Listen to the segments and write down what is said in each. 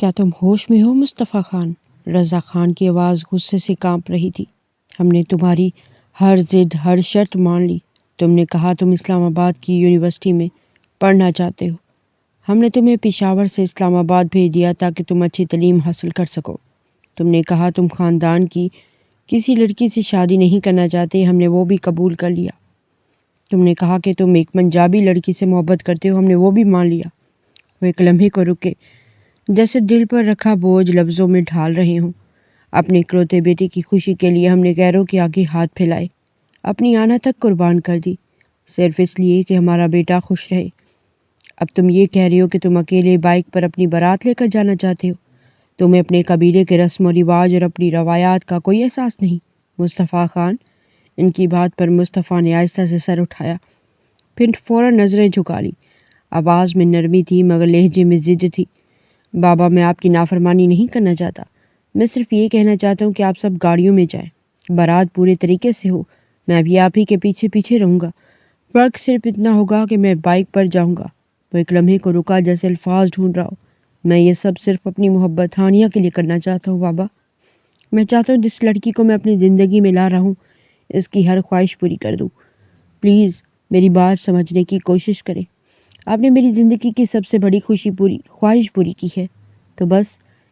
کیا تم ہوش میں ہو مصطفیٰ خان؟ رضا خان کی آواز غصے سے کانپ رہی تھی۔ ہم نے تمہاری ہر ضد ہر شرط مان لی۔ تم نے کہا تم اسلام آباد کی یونیورسٹی میں پڑھنا چاہتے ہو۔ ہم نے تمہیں پشاور سے اسلام آباد بھیج دیا تاکہ تم اچھی تعلیم حاصل کر سکو۔ تم نے کہا تم خاندان کی کسی لڑکی سے شادی نہیں کرنا چاہتے، ہم نے وہ بھی قبول کر لیا۔ تم نے کہا کہ تم ایک پنجابی لڑکی سے محبت کرتے ہو، ہم نے وہ بھی مان لیا۔ وہ ایک لمحے کو رکے، جیسے دل پر رکھا بوجھ لفظوں میں ڈھال رہے ہوں۔ اپنے اکلوتے بیٹے کی خوشی کے لیے ہم نے غیروں کے آگے ہاتھ پھیلائے، اپنی آنا تک قربان کر دی، صرف اس لیے کہ ہمارا بیٹا خوش رہے۔ اب تم یہ کہہ رہے ہو کہ تم اکیلے بائک پر اپنی بارات لے کر جانا چاہتے ہو۔ تمہیں اپنے قبیلے کے رسم و رواج اور اپنی روایات کا کوئی احساس نہیں۔ مصطفیٰ خان، ان کی بات پر مصطفیٰ نے آہستہ سے سر اٹھایا، پھر فوراً نظریں جھکا لی۔ آواز میں نرمی تھی مگر لہجے میں ضد تھی۔ بابا، میں آپ کی نافرمانی نہیں کرنا چاہتا، میں صرف یہ کہنا چاہتا ہوں کہ آپ سب گاڑیوں میں جائیں، بارات پورے طریقے سے ہو، میں بھی آپ ہی کے پیچھے پیچھے رہوں گا، فرق صرف اتنا ہوگا کہ میں بائک پر جاؤں گا۔ وہ ایک لمحے کو رکا جیسے الفاظ ڈھونڈ رہا ہو۔ میں یہ سب صرف اپنی محبت ہانیہ کے لیے کرنا چاہتا ہوں بابا۔ میں چاہتا ہوں جس لڑکی کو میں اپنی زندگی میں لا رہا ہوں اس کی ہر خواہش پوری کر دوں۔ پلیز میری بات سمجھنے کی کوشش کریں۔ آپ نے میری زندگی کی سب سے بڑی خواہش پوری کی ہے، تو بس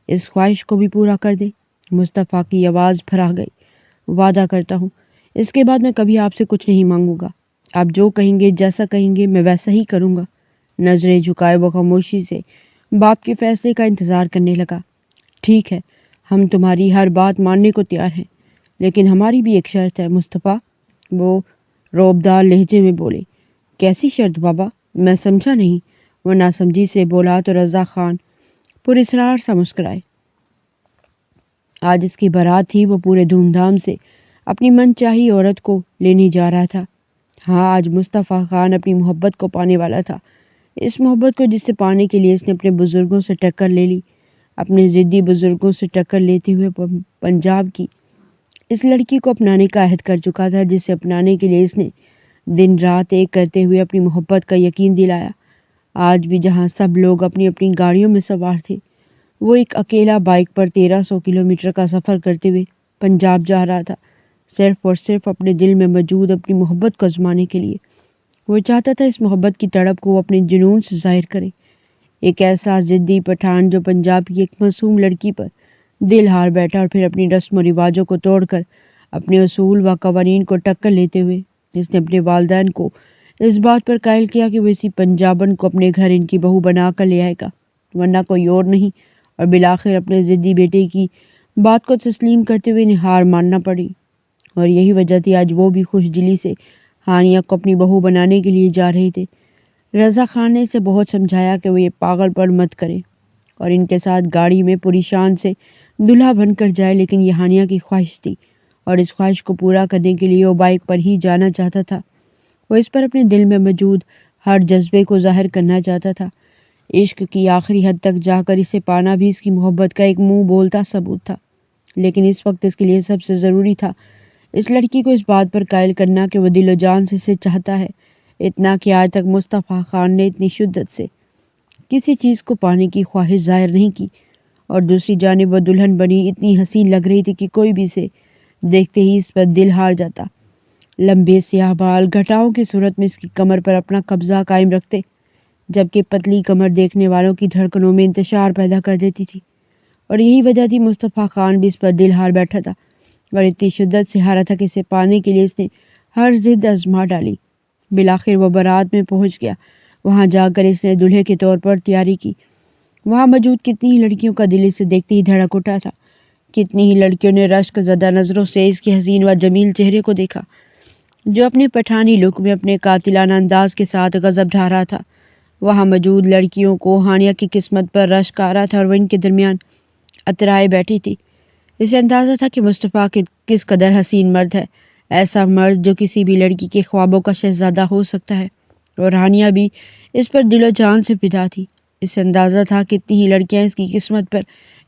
اس خواہش کو بھی پورا کر دیں۔ مصطفیٰ کی آواز بھرا گئی۔ وعدہ کرتا ہوں اس کے بعد میں کبھی آپ سے کچھ نہیں مانگوں گا۔ آپ جو کہیں گے، جیسا کہیں گے، میں ویسا ہی کروں گا۔ نظریں جھکائے وہ خاموشی سے باپ کے فیصلے کا انتظار کرنے لگا۔ ٹھیک ہے، ہم تمہاری ہر بات ماننے کو تیار ہیں، لیکن ہماری بھی ایک شرط ہے مصطفیٰ، وہ روبدار لہجے میں بولے۔ کیسی شرط بابا؟ میں سمجھا نہیں۔ وہ ناسمجھی سے بولا تو رضا خان پراسرار سا مسکرائے۔ آج اس کی بارات تھی، وہ پورے دھوم دھام سے اپنی من چاہی عورت کو لینے جا رہا تھا۔ ہاں، آج مصطفیٰ خان اپنی محبت کو پانے والا تھا، اس محبت کو جس سے پانے کے لیے اس نے اپنے بزرگوں سے ٹکر لے لی، اپنے ضدی بزرگوں سے ٹکر لیتے ہوئے پنجاب کی اس لڑکی کو اپنانے کا عہد کر چکا تھا، جسے اپنانے کے لیے اس نے دن رات ایک کرتے ہوئے اپنی محبت کا یقین دلایا۔ آج بھی جہاں سب لوگ اپنی اپنی گاڑیوں میں سوار تھے، وہ ایک اکیلا بائک پر 1300 کلومیٹر کا سفر کرتے ہوئے پنجاب جا رہا تھا، صرف اور صرف اپنے دل میں موجود اپنی محبت کو آزمانے کے لیے۔ وہ چاہتا تھا اس محبت کی تڑپ کو وہ اپنے جنون سے ظاہر کرے۔ ایک ایسا ضدی پٹھان جو پنجاب کی ایک معصوم لڑکی پر دل ہار بیٹھا اور پھر اپنی رسم و رواجوں کو توڑ کر اپنے اصول و قوانین کو ٹکر لیتے ہوئے اس نے اپنے والدین کو اس بات پر قائل کیا کہ وہ اسی پنجابن کو اپنے گھر ان کی بہو بنا کر لے آئے گا، ورنہ کوئی اور نہیں، اور بالآخر اپنے ضدی بیٹے کی بات کو تسلیم کرتے ہوئے انہیں ہار ماننا پڑی۔ اور یہی وجہ تھی آج وہ بھی خوش دلی سے ہانیہ کو اپنی بہو بنانے کے لیے جا رہے تھے۔ رضا خان نے اسے بہت سمجھایا کہ وہ یہ پاگل پن مت کرے اور ان کے ساتھ گاڑی میں پوری شان سے دلہا بن کر جائے، لیکن یہ ہانیہ کی خواہش تھی اور اس خواہش کو پورا کرنے کے لیے وہ بائک پر ہی جانا چاہتا تھا۔ وہ اس پر اپنے دل میں موجود ہر جذبے کو ظاہر کرنا چاہتا تھا۔ عشق کی آخری حد تک جا کر اسے پانا بھی اس کی محبت کا ایک منہ بولتا ثبوت تھا، لیکن اس وقت اس کے لیے سب سے ضروری تھا اس لڑکی کو اس بات پر قائل کرنا کہ وہ دل و جان سے اسے چاہتا ہے، اتنا کہ آج تک مصطفیٰ خان نے اتنی شدت سے کسی چیز کو پانے کی خواہش ظاہر نہیں کی، اور دوسری جانب وہ دلہن بنی اتنی حسین لگ رہی تھی کہ کوئی بھی اسے دیکھتے ہی اس پر دل ہار جاتا۔ لمبے سیاہ بال گھٹاؤں کی صورت میں اس کی کمر پر اپنا قبضہ قائم رکھتے، جبکہ پتلی کمر دیکھنے والوں کی دھڑکنوں میں انتشار پیدا کر دیتی تھی، اور یہی وجہ تھی مصطفیٰ خان بھی اس پر دل ہار بیٹھا تھا اور اتنی شدت سے ہارا تھا کہ اسے پانے کے لیے اس نے ہر ضد آزما ڈالی۔ بالآخر وہ بارات میں پہنچ گیا۔ وہاں جا کر اس نے دلہے کے طور پر تیاری کی۔ وہاں موجود کتنی ہی لڑکیوں کا دل اسے دیکھتے ہی دھڑک اٹھا تھا، کتنی ہی لڑکیوں نے رشک زدہ نظروں سے اس کے حسین و جمیل چہرے کو دیکھا جو اپنے پٹھانی لک میں اپنے قاتلانہ انداز کے ساتھ غضب ڈھا رہا تھا۔ وہاں موجود لڑکیوں کو ہانیہ کی قسمت پر رشک آ رہا تھا اور وہ ان کے درمیان اترائے بیٹھی تھی۔ اسے اندازہ تھا کہ مصطفیٰ کس قدر حسین مرد ہے، ایسا مرد جو کسی بھی لڑکی کے خوابوں کا شہزادہ ہو سکتا ہے، اور ہانیہ بھی اس پر دل و جان سے فدا تھی۔ اسے اندازہ تھا کتنی ہی لڑکیاں اس کی قسمت پر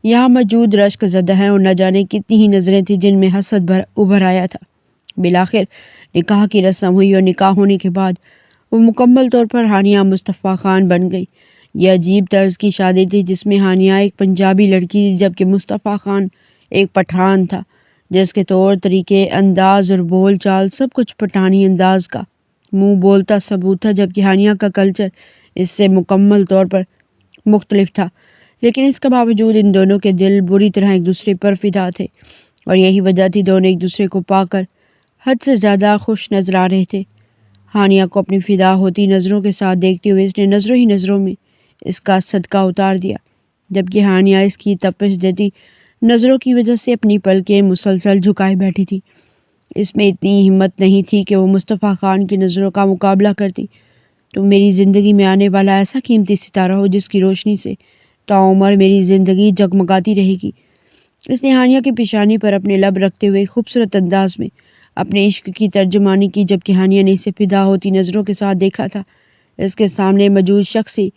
یہاں موجود رشک زدہ ہیں، اور نہ جانے کتنی ہی نظریں تھیں جن میں حسد ابھر آیا تھا۔ بالآخر نکاح کی رسم ہوئی اور نکاح ہونے کے بعد وہ مکمل طور پر ہانیہ مصطفیٰ خان بن گئی۔ یہ عجیب طرز کی شادی تھی جس میں ہانیہ ایک پنجابی لڑکی تھی جبکہ مصطفیٰ خان ایک پٹھان تھا، جس کے طور طریقے، انداز اور بول چال سب کچھ پٹھانی انداز کا منہ بولتا ثبوت تھا، جبکہ ہانیہ کا کلچر اس سے مکمل طور پر مختلف تھا۔ لیکن اس کے باوجود ان دونوں کے دل بری طرح ایک دوسرے پر فدا تھے، اور یہی وجہ تھی دونوں ایک دوسرے کو پا کر حد سے زیادہ خوش نظر آ رہے تھے۔ ہانیہ کو اپنی فدا ہوتی نظروں کے ساتھ دیکھتے ہوئے اس نے نظروں ہی نظروں میں اس کا صدقہ اتار دیا، جبکہ ہانیہ اس کی تپش دیتی نظروں کی وجہ سے اپنی پلکیں مسلسل جھکائے بیٹھی تھی۔ اس میں اتنی ہمت نہیں تھی کہ وہ مصطفیٰ خان کی نظروں کا مقابلہ کرتی۔ تم میری زندگی میں آنے والا ایسا قیمتی ستارہ ہو جس کی روشنی سے تاعمر میری زندگی جگمگاتی رہے گی۔ اس نے ہانیہ کی پیشانی پر اپنے لب رکھتے ہوئے خوبصورت انداز میں اپنے عشق کی ترجمانی کی، جبکہ ہانیہ نے اسے فدا ہوتی نظروں کے ساتھ دیکھا تھا۔ اس کے سامنے موجود شخص ہی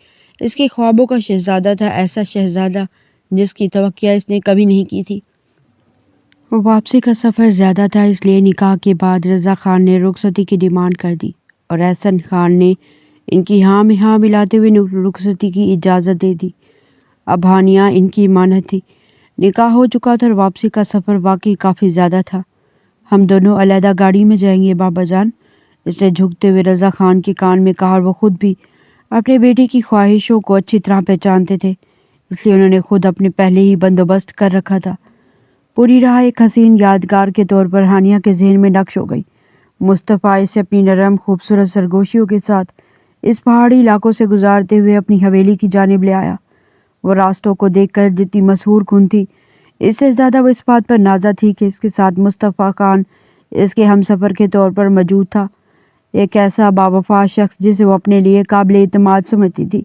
اس کے خوابوں کا شہزادہ تھا، ایسا شہزادہ جس کی توقع اس نے کبھی نہیں کی تھی۔ واپسی کا سفر زیادہ تھا، اس لیے نکاح کے بعد رضا خان نے رخصتی کی ڈیمانڈ کر دی اور احسن خان نے ان کی ہاں میں ہاں ملاتے ہوئے رخصتی کی اجازت دے دی۔ اب ہانیہ ان کی مانت تھی، نکاح ہو چکا تھا اور واپسی کا سفر واقعی کافی زیادہ تھا۔ ہم دونوں علیحدہ گاڑی میں جائیں گے بابا جان، اس نے جھکتے ہوئے رضا خان کے کان میں کہا، اور وہ خود بھی اپنے بیٹے کی خواہشوں کو اچھی طرح پہچانتے تھے، اس لیے انہوں نے خود اپنے پہلے ہی بندوبست کر رکھا تھا۔ پوری راہ ایک حسین یادگار کے طور پر ہانیہ کے ذہن میں نقش ہو گئی۔ مصطفیٰ اسے اپنی نرم خوبصورت سرگوشیوں کے ساتھ اس پہاڑی علاقوں سے گزارتے ہوئے اپنی حویلی کی جانب لے آیا۔ وہ راستوں کو دیکھ کر جتنی مسحور کن تھی، اس سے زیادہ وہ اس بات پر نازا تھی کہ اس کے ساتھ مصطفیٰ خان اس کے ہمسفر کے طور پر موجود تھا، ایک ایسا باوفا شخص جسے وہ اپنے لیے قابل اعتماد سمجھتی تھی۔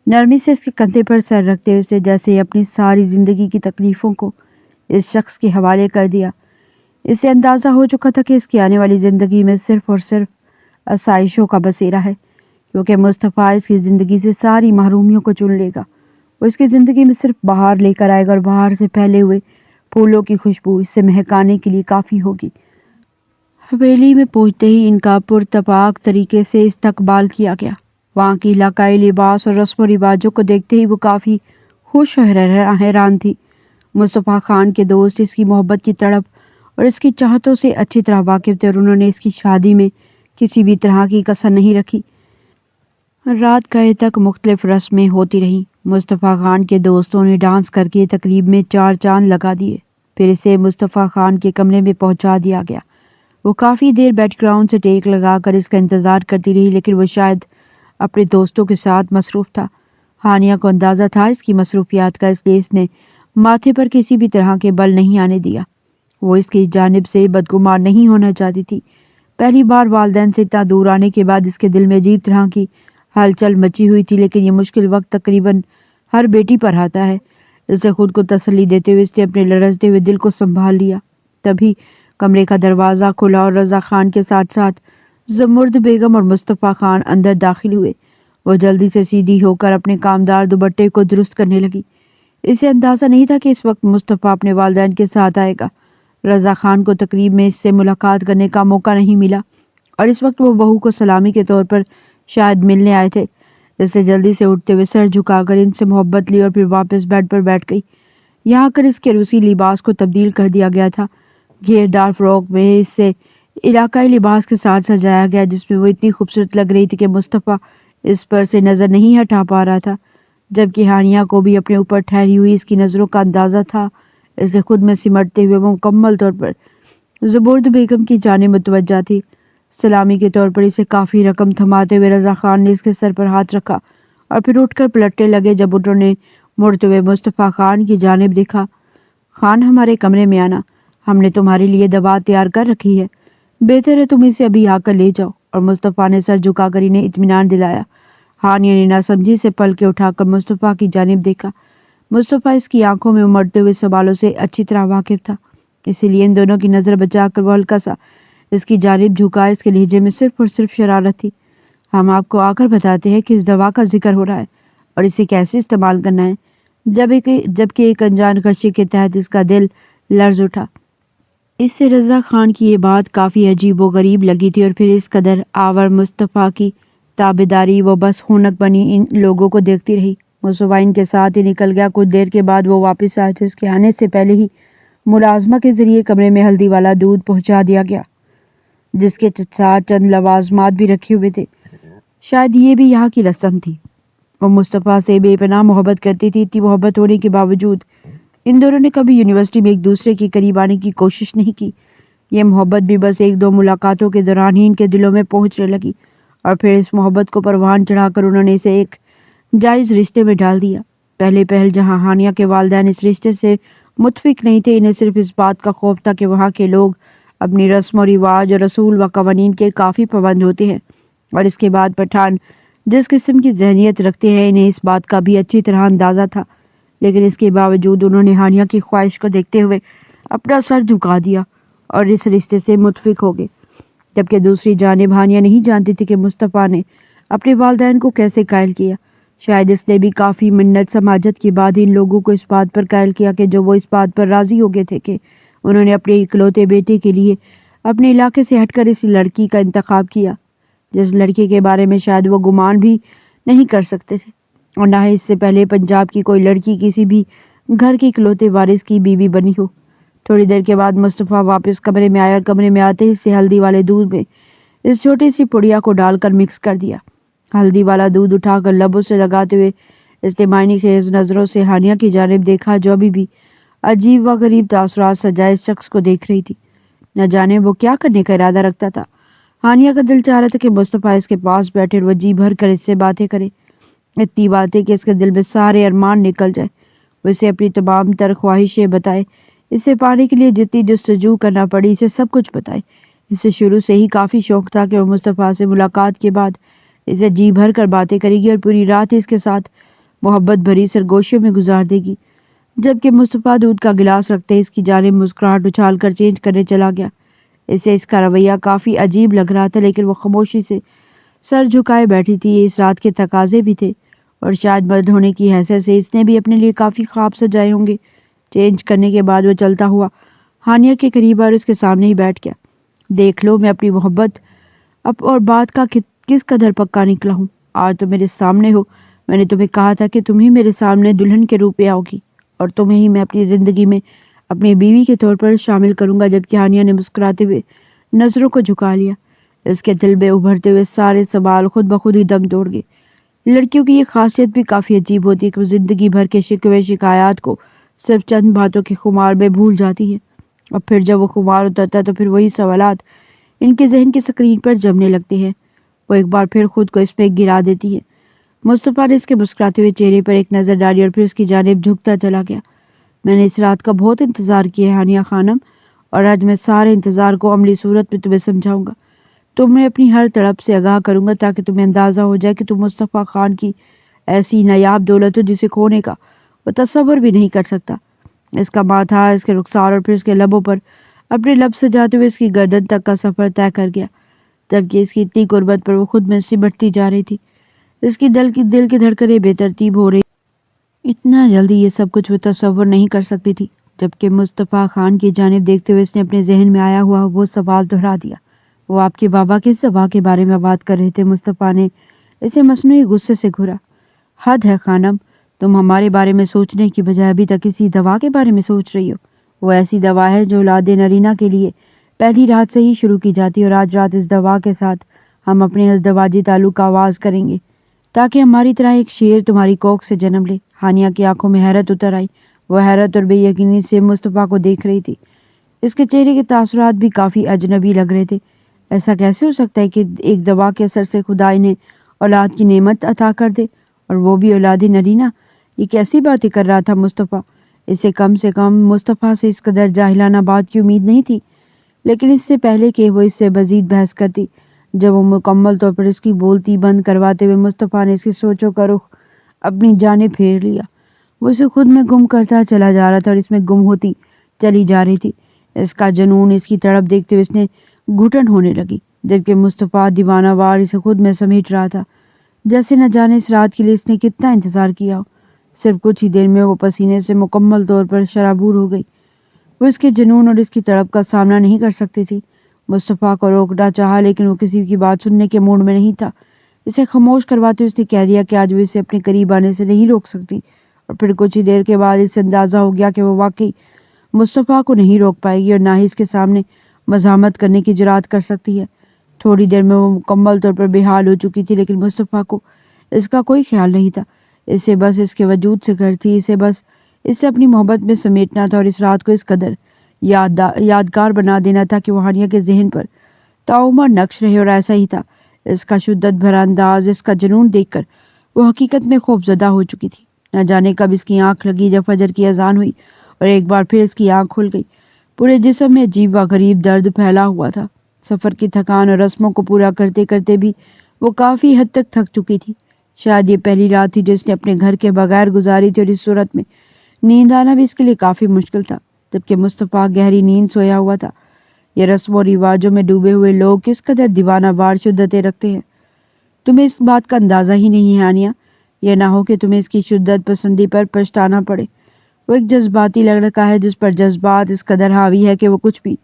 نرمی سے اس کے کندھے پر سر رکھتے ہوئے اس نے جیسے اپنی ساری زندگی کی تکلیفوں کو اس شخص کے حوالے کر دیا۔ اسے اندازہ ہو چکا تھا کہ اس کی آنے والی زندگی میں صرف اور صرف آسائشوں کا بسیرا ہے، کیونکہ مصطفیٰ اس کی زندگی سے ساری محرومیوں کو چن لے گا۔ وہ اس کی زندگی میں صرف بہار لے کر آئے گا، اور بہار سے پھیلے ہوئے پھولوں کی خوشبو اس سے مہکانے کے لیے کافی ہوگی۔ حویلی میں پہنچتے ہی ان کا پرتپاک طریقے سے استقبال کیا گیا۔ وہاں کی علاقائی لباس اور رسم و رواجوں کو دیکھتے ہی وہ کافی خوش و حیران تھی۔ مصطفیٰ خان کے دوست اس کی محبت کی تڑپ اور اس کی چاہتوں سے اچھی طرح واقف تھے، اور انہوں نے اس کی شادی میں کسی بھی طرح کی کسر نہیں رکھی۔ رات گئے تک مختلف رسمیں ہوتی رہیں۔ مصطفیٰ خان کے دوستوں نے ڈانس کر کے تقریب میں 4 چاند لگا دیے، پھر اسے مصطفیٰ خان کے کمرے میں پہنچا دیا گیا۔ وہ کافی دیر بیک گراؤنڈ سے ٹیک لگا کر اس کا انتظار کرتی رہی، لیکن وہ شاید اپنے دوستوں کے ساتھ مصروف تھا۔ ہانیہ کو اندازہ تھا اس کی مصروفیات کا، اس لیے اس نے ماتھے پر کسی بھی طرح کے بل نہیں آنے دیا۔ وہ اس کی جانب سے بدگمان نہیں ہونا چاہتی تھی۔ پہلی بار والدین سے اتنا دور آنے کے بعد اس کے دل میں عجیب طرح کی ہلچل مچی ہوئی تھی، لیکن یہ مشکل وقت تقریباً ہر بیٹی پر آتا ہے۔ اس نے خود کو تسلی دیتے ہوئے اس نے اپنے لرزتے ہوئے دل کو سنبھال لیا۔ تبھی کمرے کا دروازہ کھلا اور رضا خان کے ساتھ ساتھ زمرد بیگم اور مصطفیٰ خان اندر داخل ہوئے۔ وہ جلدی سے سیدھی ہو کر اپنے کامدار دوپٹے کو درست کرنے لگی۔ اسے اندازہ نہیں تھا کہ اس وقت مصطفیٰ اپنے والدین کے ساتھ آئے گا۔ رضا خان کو تقریب میں اس سے ملاقات کرنے کا موقع نہیں ملا، اور اس وقت وہ بہو کو سلامی کے طور پر شاید ملنے آئے تھے۔ اس نے جلدی سے اٹھتے ہوئے سر جھکا کر ان سے محبت لی اور پھر واپس بیڈ پر بیٹھ گئی۔ یہاں کر اس کے روسی لباس کو تبدیل کر دیا گیا تھا۔ گھیردار فراک میں اس سے علاقائی لباس کے ساتھ سجایا گیا، جس میں وہ اتنی خوبصورت لگ رہی تھی کہ مصطفیٰ اس پر سے نظر نہیں ہٹا پا رہا تھا، جبکہ ہانیہ کو بھی اپنے اوپر ٹھہری ہوئی اس کی نظروں کا اندازہ تھا۔ اس نے خود میں سمٹتے ہوئے وہ مکمل طور پر زبرد بیگم کی جانب متوجہ تھی۔ سلامی کے طور پر اسے کافی رقم تھماتے ہوئے رضا خان نے اس کے سر پر ہاتھ رکھا اور پھر اٹھ کر پلٹنے لگے۔ جب انہوں نے مڑتے ہوئے مصطفیٰ خان کی جانب دیکھا، خان ہمارے کمرے میں آنا، ہم نے تمہارے لیے دوا تیار کر رکھی ہے، بہتر ہے تم اسے ابھی آ کر لے جاؤ۔ اور مصطفیٰ نے سر جھکا کر انہیں اطمینان دلایا۔ ہانیہ نے ناسمجھی سے پلکیں اٹھا کر مصطفیٰ کی جانب دیکھا۔ مصطفیٰ اس کی آنکھوں میں امڑتے ہوئے سوالوں سے اچھی طرح واقف تھا، اسی لیے ان دونوں کی نظر بچا کر وہ ہلکا سا اس کی جانب جھکا۔ اس کے لہجے میں صرف اور صرف شرارت تھی۔ ہم آپ کو آ کر بتاتے ہیں کہ اس دوا کا ذکر ہو رہا ہے اور اسے کیسے استعمال کرنا ہے، جبکہ ایک انجان خدشے کے تحت اس کا دل لرز اٹھا۔ اس سے رضا خان کی یہ بات کافی عجیب و غریب لگی تھی، اور پھر اس قدر آور مصطفیٰ کی تابیداری وہ بس خنک بنی ان لوگوں کو دیکھتی رہی۔ مصطفیٰ ان کے ساتھ ہی نکل گیا۔ کچھ دیر کے بعد وہ واپس آئے تو اس کے آنے سے پہلے ہی ملازمہ کے ذریعے کمرے میں ہلدی والا دودھ پہنچا دیا گیا، جس کے ساتھ چند لوازمات بھی رکھے ہوئے تھے۔ شاید یہ بھی یہاں کی رسم تھی۔ وہ مصطفیٰ سے بے پناہ محبت کرتی تھی۔ اتنی محبت ہونے کے باوجود ان دونوں نے کبھی یونیورسٹی میں ایک دوسرے کے قریب آنے کی کوشش نہیں کی۔ یہ محبت بھی بس ایک دو ملاقاتوں کے دوران ہی ان کے دلوں میں پہنچنے لگی، اور پھر اس محبت کو پروان چڑھا کر انہوں نے اسے ایک جائز رشتے میں ڈال دیا۔ پہلے پہل جہاں ہانیہ کے والدین اس رشتے سے متفق نہیں تھے، انہیں صرف اس بات کا خوف تھا کہ وہاں کے لوگ اپنی رسم و رواج اور رسول و قوانین کے کافی پابند ہوتے ہیں، اور اس کے بعد پٹھان جس قسم کی ذہنیت رکھتے ہیں انہیں اس بات کا بھی اچھی طرح اندازہ تھا۔ لیکن اس کے باوجود انہوں نے ہانیہ کی خواہش کو دیکھتے ہوئے اپنا سر جھکا دیا اور اس رشتے سے متفق ہو گئے، جبکہ دوسری جانب ہانیہ نہیں جانتی تھی کہ مصطفیٰ نے اپنے والدین کو کیسے قائل کیا۔ شاید اس نے بھی کافی منت سماجت کے بعد ان لوگوں کو اس بات پر قائل کیا کہ جو وہ اس بات پر راضی ہو گئے تھے کہ انہوں نے اپنے اکلوتے بیٹے کے لیے اپنے علاقے سے ہٹ کر اس لڑکی کا انتخاب کیا، جس لڑکے کے بارے میں شاید وہ گمان بھی نہیں کر سکتے تھے، اور نہ ہی اس سے پہلے پنجاب کی کوئی لڑکی کسی بھی گھر کے اکلوتے وارث کی بیوی بنی ہو۔ تھوڑی دیر کے بعد مصطفیٰ واپس کمرے میں آیا اور کمرے میں آتے ہی اس سے ہلدی والے دودھ میں اس چھوٹی سی پڑیا کو ڈال کر مکس کر دیا۔ ہلدی والا دودھ اٹھا کر لبوں سے لگاتے ہوئے اس نے معنی خیز نظروں سے ہانیہ کی جانب دیکھا، جو ابھی بھی عجیب و غریب تاثرات سجائے اس شخص کو دیکھ رہی تھی۔ نہ جانے وہ کیا کرنے کا ارادہ رکھتا تھا۔ ہانیہ کا دل چاہ رہا تھا کہ مصطفیٰ اس کے پاس بیٹھے اور وہ جی بھر کر اس سے باتیں کرے، اتنی باتیں کہ اس کے دل میں سارے ارمان نکل جائے، وہ اسے اپنی تمام تر خواہشیں بتائے، اسے پانے کے لیے جتنی جستجو کرنا پڑی اسے سب کچھ بتائے۔ اسے شروع سے ہی کافی شوق تھا کہ وہ مصطفیٰ سے ملاقات کے بعد اسے جی بھر کر باتیں کرے گی اور پوری رات اس کے ساتھ محبت بھری سرگوشیوں میں گزار دے گی۔ جبکہ مصطفیٰ دودھ کا گلاس رکھتے اس کی جانب مسکراہٹ اچھال کر چینج کرنے چلا گیا۔ اسے اس کا رویہ کافی عجیب لگ رہا تھا، لیکن وہ خاموشی سے سر جھکائے بیٹھی تھی۔ یہ اس رات کے تقاضے بھی تھے، اور شاید مرد ہونے کی حیثیت سے اس نے بھی اپنے لیے کافی خواب سجائے ہوں گے۔ چینج کرنے کے بعد وہ چلتا ہوا ہانیہ کے قریب اور اس کے سامنے ہی بیٹھ گیا۔ دیکھ لو میں اپنی محبت اور بات کا کس قدر پکا نکلا ہوں۔ آج تو میرے سامنے ہو۔ میں نے تمہیں کہا تھا کہ تم ہی میرے سامنے دلہن کے روپ میں آؤ گی، اور تمہیں ہی میں اپنی زندگی میں اپنی بیوی کے طور پر شامل کروں گا۔ جبکہ ہانیہ نے مسکراتے ہوئے نظروں کو جھکا لیا۔ اس کے دل میں ابھرتے ہوئے سارے سوال خود بخود ہی دم توڑ گئے۔ لڑکیوں کی یہ خاصیت بھی کافی عجیب ہوتی ہے کہ وہ زندگی بھر کے شکوے شکایات کو صرف چند باتوں کے خمار میں بھول جاتی ہیں، اور پھر جب وہ خمار اترتا ہے تو پھر وہی سوالات ان کے ذہن کی سکرین پر جمنے لگتے ہیں۔ وہ ایک بار پھر خود کو اس میں گرا دیتی ہیں۔ مصطفیٰ نے اس کے مسکراتے ہوئے چہرے پر ایک نظر ڈالی اور پھر اس کی جانب جھکتا چلا گیا۔ میں نے اس رات کا بہت انتظار کیا ہے ہانیہ خانم، اور آج میں سارے انتظار کو عملی صورت میں تمہیں سمجھاؤں گا۔ تمہیں اپنی ہر تڑپ سے آگاہ کروں گا تاکہ تمہیں اندازہ ہو جائے کہ تم مصطفیٰ خان کی ایسی نایاب دولت ہو جسے کھونے کا وہ تصور بھی نہیں کر سکتا۔ اس کا ماتھا، اس کے رخسار اور پھر اس کے لبوں پر اپنے لب سے جاتے ہوئے اس کی گردن تک کا سفر طے کر گیا، جبکہ اس کی اتنی قربت پر وہ خود میں سمٹتی جا رہی تھی۔ اس کی دل کی دھڑکنیں بے ترتیب ہو رہی۔ اتنا جلدی یہ سب کچھ وہ تصور نہیں کر سکتی تھی۔ جبکہ مصطفیٰ خان کی جانب دیکھتے ہوئے اس نے اپنے ذہن میں آیا ہوا وہ سوال دہرا دیا۔ وہ آپ کے بابا کس دوا کے بارے میں بات کر رہے تھے؟ مصطفیٰ نے اسے مصنوعی غصے سے گھورا۔ حد ہے خانم، تم ہمارے بارے میں سوچنے کی بجائے ابھی تک اسی دوا کے بارے میں سوچ رہی ہو۔ وہ ایسی دوا ہے جو اولاد نرینہ کے لیے پہلی رات سے ہی شروع کی جاتی ہے، اور آج رات اس دوا کے ساتھ ہم اپنے ازدواجی تعلق کا آغاز کریں گے تاکہ ہماری طرح ایک شیر تمہاری کوکھ سے جنم لے۔ ہانیہ کی آنکھوں میں حیرت اتر آئی۔ وہ حیرت اور بے یقینی سے مصطفیٰ کو دیکھ رہی تھی۔ اس کے چہرے کے تاثرات بھی کافی اجنبی لگ رہے تھے۔ ایسا کیسے ہو سکتا ہے کہ ایک دوا کے اثر سے خدا انہیں اولاد کی نعمت عطا کر دے، اور وہ بھی اولاد نرینہ؟ یہ کیسی باتیں کر رہا تھا مصطفیٰ؟ اسے کم سے کم مصطفیٰ سے اس قدر جاہلانہ بات کی امید نہیں تھی، لیکن اس سے پہلے کہ وہ اس سے مزید بحث کرتی، جب وہ مکمل طور پر اس کی بولتی بند کرواتے ہوئے مصطفیٰ نے اس کی سوچوں کا رخ اپنی جانب پھیر لیا۔ وہ اسے خود میں گم کرتا چلا جا رہا تھا اور اس میں گم ہوتی چلی جا رہی تھی۔ اس کا جنون، اس کی تڑپ دیکھتے ہوئے اس نے گھٹن ہونے لگی، جبکہ مصطفیٰ دیوانہ وار اسے خود میں سمیٹ رہا تھا، جیسے نہ جانے اس رات کے لیے اس نے کتنا انتظار کیا ہو۔ صرف کچھ ہی دیر میں وہ پسینے سے مکمل طور پر شرابور ہو گئی۔ وہ اس کے جنون اور اس کی تڑپ کا سامنا نہیں کر سکتی تھی۔ مصطفیٰ کو روکنا چاہا، لیکن وہ کسی کی بات سننے کے موڈ میں نہیں تھا۔ اسے خاموش کرواتے اس نے کہہ دیا کہ آج وہ اسے اپنے قریب آنے سے نہیں روک سکتی، اور پھر کچھ ہی دیر کے بعد اسے اندازہ ہو گیا کہ وہ واقعی مصطفیٰ کو نہیں روک پائے گی اور نہ ہی اس کے سامنے مزاحمت کرنے کی جرات کر سکتی ہے۔ تھوڑی دیر میں وہ مکمل طور پر بے حال ہو چکی تھی، لیکن مصطفیٰ کو اس کا کوئی خیال نہیں تھا۔ اسے بس اس کے وجود سے گھر تھی، اسے بس اسے اپنی محبت میں سمیٹنا تھا اور اس رات کو اس قدر یادگار بنا دینا تھا کہ وہ ہانیہ کے ذہن پر تعمر نقش رہے، اور ایسا ہی تھا۔ اس کا شدت بھرا انداز، اس کا جنون دیکھ کر وہ حقیقت میں خوف زدہ ہو چکی تھی۔ نہ جانے کب اس کی آنکھ لگی جب فجر کی اذان ہوئی اور ایک بار پھر اس کی آنکھ کھل گئی۔ پورے جسم میں عجیب و غریب درد پھیلا ہوا تھا۔ سفر کی تھکان اور رسموں کو پورا کرتے کرتے بھی وہ کافی حد تک تھک چکی تھی۔ شاید یہ پہلی رات تھی جو اس نے اپنے گھر کے بغیر گزاری تھی، اور اس صورت میں نیند آنا بھی اس کے لیے کافی مشکل تھا، جبکہ مصطفیٰ گہری نیند سویا ہوا تھا۔ یہ رسم و رواجوں میں ڈوبے ہوئے لوگ کس قدر دیوانہ وار شدتیں رکھتے ہیں، تمہیں اس بات کا اندازہ ہی نہیں ہے ہانیہ۔ یہ نہ ہو کہ تمہیں اس کی شدت پسندی پر پچھتانا پڑے۔ وہ ایک جذباتی لڑکا ہے جس پر جذبات اس قدر حاوی ہے کہ وہ کچھ بھی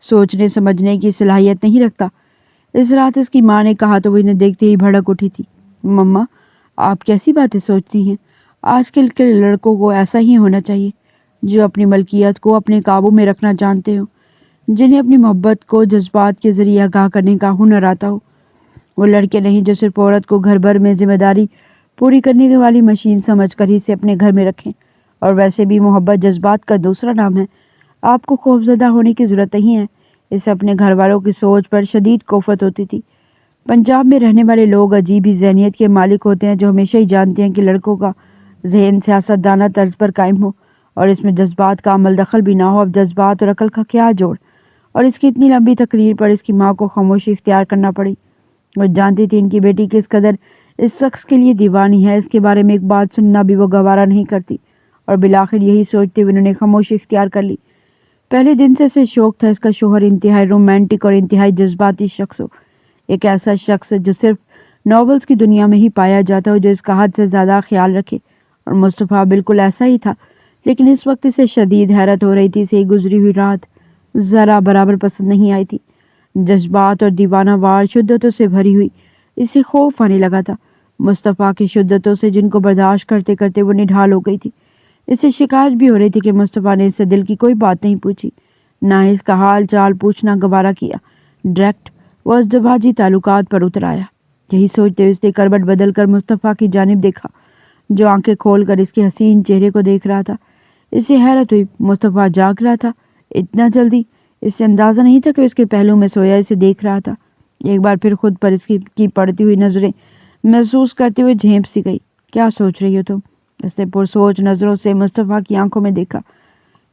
سوچنے سمجھنے کی صلاحیت نہیں رکھتا۔ اس رات اس کی ماں نے کہا تو وہ انہیں دیکھتے ہی بھڑک اٹھی تھی۔ مما، آپ کیسی باتیں سوچتی ہیں؟ آج کل کے لڑکوں کو ایسا ہی ہونا چاہیے، جو اپنی ملکیت کو اپنے قابو میں رکھنا جانتے ہوں، جنہیں اپنی محبت کو جذبات کے ذریعے آگاہ کرنے کا ہنر آتا ہو۔ وہ لڑکے نہیں جو صرف عورت کو گھر بھر میں ذمہ داری پوری کرنے والی مشین سمجھ کر ہی اسے اپنے گھر میں رکھیں۔ اور ویسے بھی محبت جذبات کا دوسرا نام ہے۔ آپ کو خوفزدہ ہونے کی ضرورت نہیں ہے۔ اسے اپنے گھر والوں کی سوچ پر شدید کوفت ہوتی تھی۔ پنجاب میں رہنے والے لوگ عجیب ہی ذہنیت کے مالک ہوتے ہیں، جو ہمیشہ ہی جانتے ہیں کہ لڑکوں کا ذہن سیاست دانہ طرز پر قائم ہو اور اس میں جذبات کا عمل دخل بھی نہ ہو۔ اب جذبات اور عقل کا کیا جوڑ؟ اور اس کی اتنی لمبی تقریر پر اس کی ماں کو خاموشی اختیار کرنا پڑی۔ وہ جانتی تھی ان کی بیٹی کس قدر اس شخص کے لیے دیوانی ہے، اس کے بارے میں ایک بات سننا بھی وہ گوارا نہیں کرتی، اور بالآخر یہی سوچتے ہوئے انہوں نے خاموشی اختیار کر لی۔ پہلے دن سے اسے شوق تھا اس کا شوہر انتہائی رومانٹک اور انتہائی جذباتی شخص ہو، ایک ایسا شخص جو صرف ناولز کی دنیا میں ہی پایا جاتا ہو، جو اس کا حد سے زیادہ خیال رکھے، اور مصطفیٰ بالکل ایسا ہی تھا۔ لیکن اس وقت اسے شدید حیرت ہو رہی تھی، اسے گزری ہوئی رات ذرا برابر پسند نہیں آئی تھی۔ جذبات اور دیوانہ وار شدتوں سے بھری ہوئی اسے خوف آنے لگا تھا، مصطفیٰ کی شدتوں سے، جن کو برداشت کرتے کرتے وہ نڈھال ہو گئی تھی۔ اسے شکایت بھی ہو رہی تھی کہ مصطفیٰ نے اس سے دل کی کوئی بات نہیں پوچھی، نہ ہی اس کا حال چال پوچھنا گوارا کیا۔ ڈائریکٹ وہ ازدواجی تعلقات پر اتر آیا۔ یہی سوچتے ہوئے اس نے کروٹ بدل کر مصطفیٰ کی جانب دیکھا، جو آنکھیں کھول کر اس کے حسین چہرے کو دیکھ رہا تھا۔ اسے حیرت ہوئی، مصطفیٰ جاگ رہا تھا اتنا جلدی؟ اس سے اندازہ نہیں تھا کہ اس کے پہلو میں سویا اسے دیکھ رہا تھا۔ ایک بار پھر خود پر اس کی پڑتی ہوئی نظریں محسوس کرتے ہوئے جھیپ سی گئی۔ کیا سوچ رہی ہو تم؟ اس نے پرسوچ نظروں سے مصطفیٰ کی آنکھوں میں دیکھا۔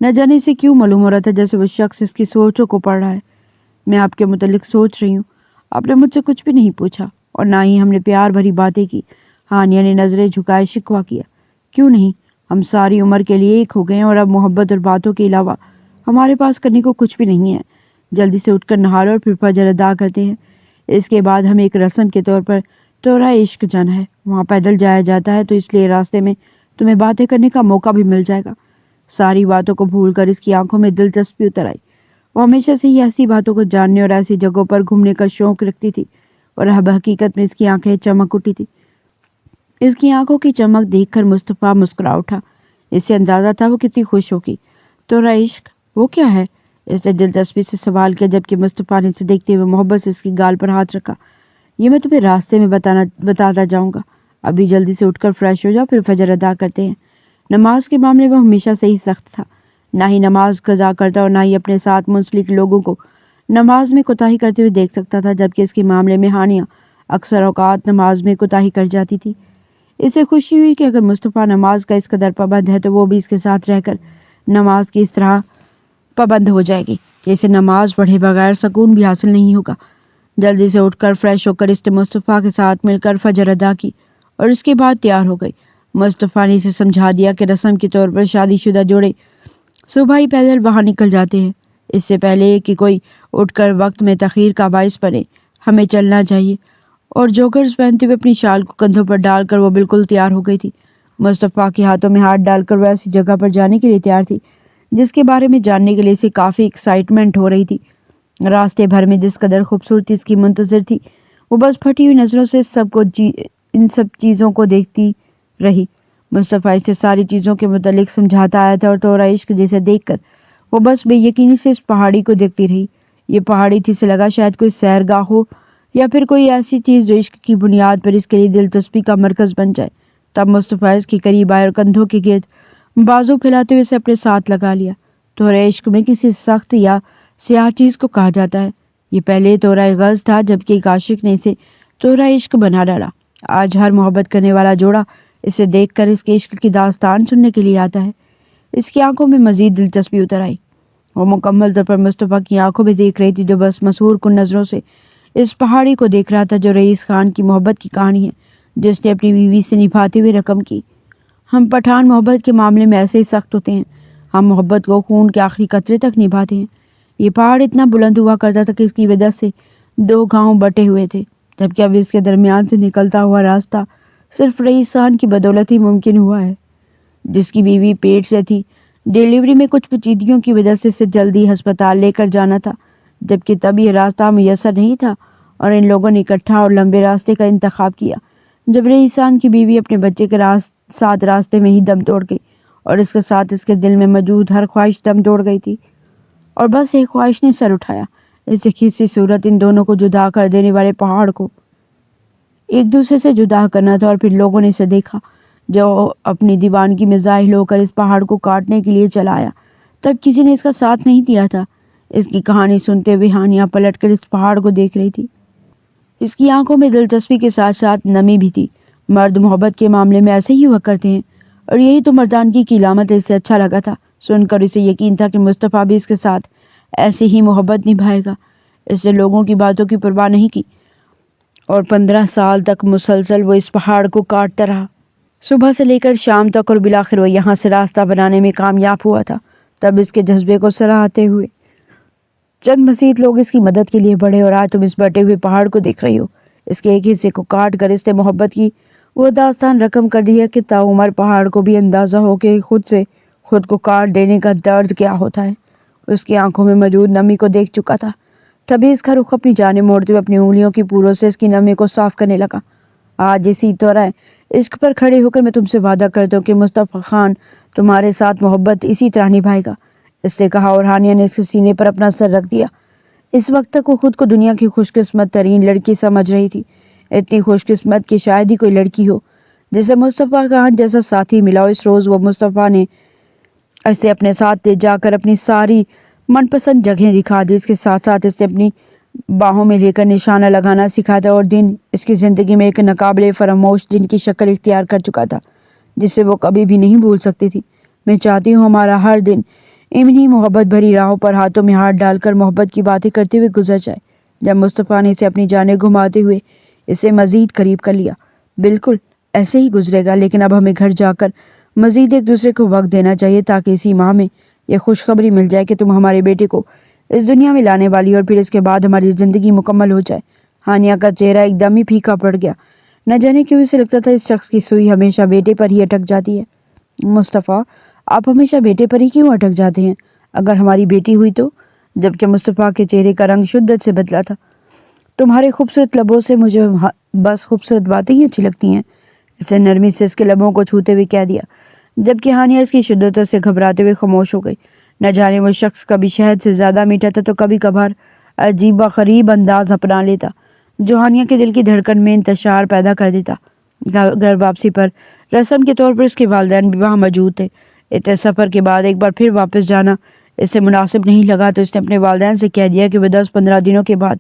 نہ جانے سے کیوں معلوم ہو رہا تھا جیسے وہ شخص اس کی سوچوں کو پڑھ رہا ہے۔ میں آپ کے متعلق سوچ رہی ہوں۔ آپ نے مجھ سے کچھ بھی نہیں پوچھا، اور نہ ہی ہم نے پیار بھری باتیں کی۔ ہانیہ نے نظریں جھکائے شکوہ کیا۔ کیوں نہیں؟ ہم ساری عمر کے لیے ایک ہو گئے ہیں، اور اب محبت اور باتوں کے علاوہ ہمارے پاس کرنے کو کچھ بھی نہیں ہے۔ جلدی سے اٹھ کر نہا لو اور پھر فجر ادا کرتے ہیں۔ اس کے بعد ہمیں ایک رسم کے طور پر چوراہے عشق جانا ہے۔ وہاں پیدل جایا جاتا ہے، تو اس لیے راستے میں تمہیں باتیں کرنے کا موقع بھی مل جائے گا۔ ساری باتوں کو بھول کر اس کی آنکھوں میں دلچسپی اتر آئی۔ وہ ہمیشہ سے ہی ایسی باتوں کو جاننے اور ایسی جگہوں پر گھومنے کا شوق رکھتی تھی، اور اب حقیقت میں اس کی آنکھیں چمک اٹھی تھی۔ اس کی آنکھوں کی چمک دیکھ کر مصطفیٰ مسکرا اٹھا۔ اس سے اندازہ تھا وہ کتنی خوش ہوگی۔ چوراہے عشق وہ کیا ہے؟ اس نے دلچسپی سے سوال کیا، جبکہ مصطفیٰ نے اسے دیکھتے ہوئے محبت سے اس کی گال پر ہاتھ رکھا۔ یہ میں تمہیں راستے میں بتاتا جاؤں گا۔ ابھی جلدی سے اٹھ کر فریش ہو جاؤ، پھر فجر ادا کرتے ہیں۔ نماز کے معاملے میں ہمیشہ سے ہی سخت تھا، نہ ہی نماز قضا کرتا اور نہ ہی اپنے ساتھ منسلک لوگوں کو نماز میں کوتاہی کرتے ہوئے دیکھ سکتا تھا، جبکہ اس کے معاملے میں ہانیہ اکثر اوقات نماز میں کوتاہی کر جاتی تھی۔ اسے خوشی ہوئی کہ اگر مصطفیٰ نماز کا اس قدر پابند ہے تو وہ بھی اس کے ساتھ رہ کر نماز کی اس طرح پابند ہو جائے گی کہ اسے نماز پڑھے بغیر سکون بھی حاصل نہیں ہوگا۔ جلدی سے اٹھ کر فریش ہو کر اس نے مصطفیٰ کے ساتھ مل کر فجر ادا کی اور اس کے بعد تیار ہو گئی۔ مصطفیٰ نے اسے سمجھا دیا کہ رسم کے طور پر شادی شدہ جوڑے صبح ہی پیدل باہر نکل جاتے ہیں، اس سے پہلے کہ کوئی اٹھ کر وقت میں تاخیر کا باعث بنے۔ ہمیں چلنا چاہیے۔ اور جوگرز پہنتے ہوئے اپنی شال کو کندھوں پر ڈال کر وہ بالکل تیار ہو گئی تھی۔ مصطفیٰ کے ہاتھوں میں ہاتھ ڈال کر وہ ایسی جگہ پر جانے کے لیے تیار تھی جس کے بارے میں جاننے کے لیے اسے کافی ایکسائٹمنٹ ہو رہی تھی۔ راستے بھر میں جس قدر خوبصورتی اس کی منتظر تھی، وہ بس پھٹی ہوئی نظروں سے ان سب چیزوں کو دیکھتی رہی۔ مصطفیٰ اسے ساری چیزوں کے متعلق سمجھاتا آیا تھا اور تورا عشق جسے دیکھ کر وہ بس بے یقینی سے اس پہاڑی کو دیکھتی رہی۔ یہ پہاڑی تھی، سے لگا شاید کوئی سیرگاہ ہو یا پھر کوئی ایسی چیز جو عشق کی بنیاد پر اس کے لیے دلچسپی کا مرکز بن جائے۔ تب مصطفیٰ اس کے قریب آئے اور کندھوں کے گرد بازو پھیلاتے ہوئے اسے اپنے ساتھ لگا لیا۔ تورا عشق میں کسی سخت یا سیاہ چیز کو کہا جاتا ہے۔ یہ پہلے تورا غض تھا، جبکہ ایک عاشق نے اسے تورا عشق بنا ڈالا۔ آج ہر محبت کرنے والا جوڑا اسے دیکھ کر اس کے عشق کی داستان سننے کے لیے آتا ہے۔ اس کی آنکھوں میں مزید دلچسپی اتر آئی۔ وہ مکمل طور پر مصطفیٰ کی آنکھوں میں دیکھ رہی تھی، جو بس مسحور کن نظروں سے اس پہاڑی کو دیکھ رہا تھا، جو رئیس خان کی محبت کی کہانی ہے، جو اس نے اپنی بیوی سے نبھاتے ہوئے رقم کی۔ ہم پٹھان محبت کے معاملے میں ایسے ہی سخت ہوتے ہیں۔ ہم محبت کو خون کے آخری قطرے تک نبھاتے ہیں۔ یہ پہاڑ اتنا بلند ہوا کرتا تھا کہ اس کی وجہ سے 2 گاؤں بٹے ہوئے تھے، جبکہ اب اس کے درمیان سے نکلتا ہوا راستہ صرف رئیس خان کی بدولت ہی ممکن ہوا ہے، جس کی بیوی پیٹ سے تھی۔ ڈیلیوری میں کچھ پیچیدگیوں کی وجہ سے اسے جلدی ہسپتال لے کر جانا تھا، جبکہ تب یہ راستہ میسر نہیں تھا اور ان لوگوں نے اکٹھا اور لمبے راستے کا انتخاب کیا۔ جب رئیس خان کی بیوی اپنے بچے کے ساتھ راستے میں ہی دم توڑ گئی اور اس کے ساتھ اس کے دل میں موجود ہر خواہش دم توڑ گئی تھی، اور بس ایک خواہش نے سر اٹھایا، اس ایک حصی صورت ان دونوں کو جدا کر دینے والے پہاڑ کو ایک دوسرے سے جدا کرنا تھا۔ اور پھر لوگوں نے اسے دیکھا، جو اپنی دیوانگی میں ظاہر ہو کر اس پہاڑ کو کاٹنے کے لیے چلا آیا۔ تب کسی نے اس کا ساتھ نہیں دیا تھا۔ اس کی کہانی سنتے ہوئے ہانیہ پلٹ کر اس پہاڑ کو دیکھ رہی تھی۔ اس کی آنکھوں میں دلچسپی کے ساتھ ساتھ نمی بھی تھی۔ مرد محبت کے معاملے میں ایسے ہی ہوا کرتے ہیں، اور یہی تو مردانگی کی علامت ہے۔ اسے اچھا لگا تھا سن کر، اسے یقین تھا کہ مصطفیٰ بھی اس کے ساتھ ایسے ہی محبت نبھائے گا۔ اس نے لوگوں کی باتوں کی پرواہ نہیں کی اور 15 سال تک مسلسل وہ اس پہاڑ کو کاٹتا رہا، صبح سے لے کر شام تک، اور بالآخر وہ یہاں سے راستہ بنانے میں کامیاب ہوا تھا۔ تب اس کے جذبے کو سراہتے ہوئے چند مزید لوگ اس کی مدد کے لیے بڑھے، اور آج تم اس بٹے ہوئے پہاڑ کو دیکھ رہی ہو۔ اس کے ایک حصے کو کاٹ کر اس نے محبت کی وہ داستان رقم کر دی ہے کہ تاعمر پہاڑ کو بھی اندازہ ہو کہ خود کو کاٹ دینے کا درد کیا ہوتا ہے۔ اس کی آنکھوں میں موجود نمی کو دیکھ چکا تھا، تبھی اس کا رخ اپنی جانب موڑتے ہوئے اپنی انگلیوں کی پوروں سے اس کی نمی کو صاف کرنے لگا۔ آج اسی طرح عشق پر کھڑے ہو کر میں تم سے وعدہ کرتا ہوں کہ مصطفیٰ خان تمہارے ساتھ محبت اسی طرح نبھائے گا، اس نے کہا، اور ہانیہ نے اس کے سینے پر اپنا سر رکھ دیا۔ اس وقت تک وہ خود کو دنیا کی خوش قسمت ترین لڑکی سمجھ رہی تھی، اتنی خوش قسمت کہ شاید ہی کوئی لڑکی ہو جسے مصطفیٰ خان جیسا ساتھی ملا ہو۔ اس روز وہ مصطفیٰ نے اسے اپنے ساتھ لے جا کر اپنی ساری من پسند جگہیں دکھا دی، اس کے ساتھ ساتھ اسے اپنی باہوں میں لے کر نشانہ لگانا سکھایا، اور دن اس کی زندگی میں ایک ناقابل فراموش دن کی شکل اختیار کر چکا تھا، جسے وہ کبھی بھی نہیں بھول سکتی تھی۔ میں چاہتی ہوں ہمارا ہر دن انہی محبت بھری راہوں پر ہاتھوں میں ہاتھ ڈال کر محبت کی باتیں کرتے ہوئے گزر جائے۔ جب مصطفیٰ نے اسے اپنی جانب گھماتے ہوئے اسے مزید قریب کر لیا، بالکل ایسے ہی گزرے گا، لیکن اب ہمیں گھر جا کر مزید ایک دوسرے کو وقت دینا چاہیے، تاکہ اسی ماہ میں یہ خوشخبری مل جائے کہ تم ہمارے بیٹے کو اس دنیا میں لانے والی، اور پھر اس کے بعد ہماری زندگی مکمل ہو جائے۔ ہانیہ کا چہرہ ایک دم ہی پھیکا پڑ گیا۔ نہ جانے کیوں اسے لگتا تھا اس شخص کی سوئی ہمیشہ بیٹے پر ہی اٹک جاتی ہے۔ مصطفیٰ، آپ ہمیشہ بیٹے پر ہی کیوں اٹک جاتے ہیں؟ اگر ہماری بیٹی ہوئی تو؟ جبکہ مصطفیٰ کے چہرے کا رنگ شدت سے بدلا تھا۔ تمہارے خوبصورت لبوں سے مجھے بس خوبصورت باتیں ہی اچھی لگتی ہیں، اس نے نرمی سے اس کے لبوں کو چھوتے ہوئے کہہ دیا، جبکہ ہانیہ اس کی شدتوں سے گھبراتے ہوئے خاموش ہو گئی۔ نہ جانے وہ شخص کبھی شہد سے زیادہ میٹھا تھا تو کبھی کبھار عجیب و غریب انداز اپنا لیتا، جو ہانیہ کے دل کی دھڑکن میں انتشار پیدا کر دیتا۔ گھر واپسی پر رسم کے طور پر اس کے والدین بھی وہاں موجود تھے۔ اتنے سفر کے بعد ایک بار پھر واپس جانا اس سے مناسب نہیں لگا، تو اس نے اپنے والدین سے کہہ دیا کہ وہ 10-15 دنوں کے بعد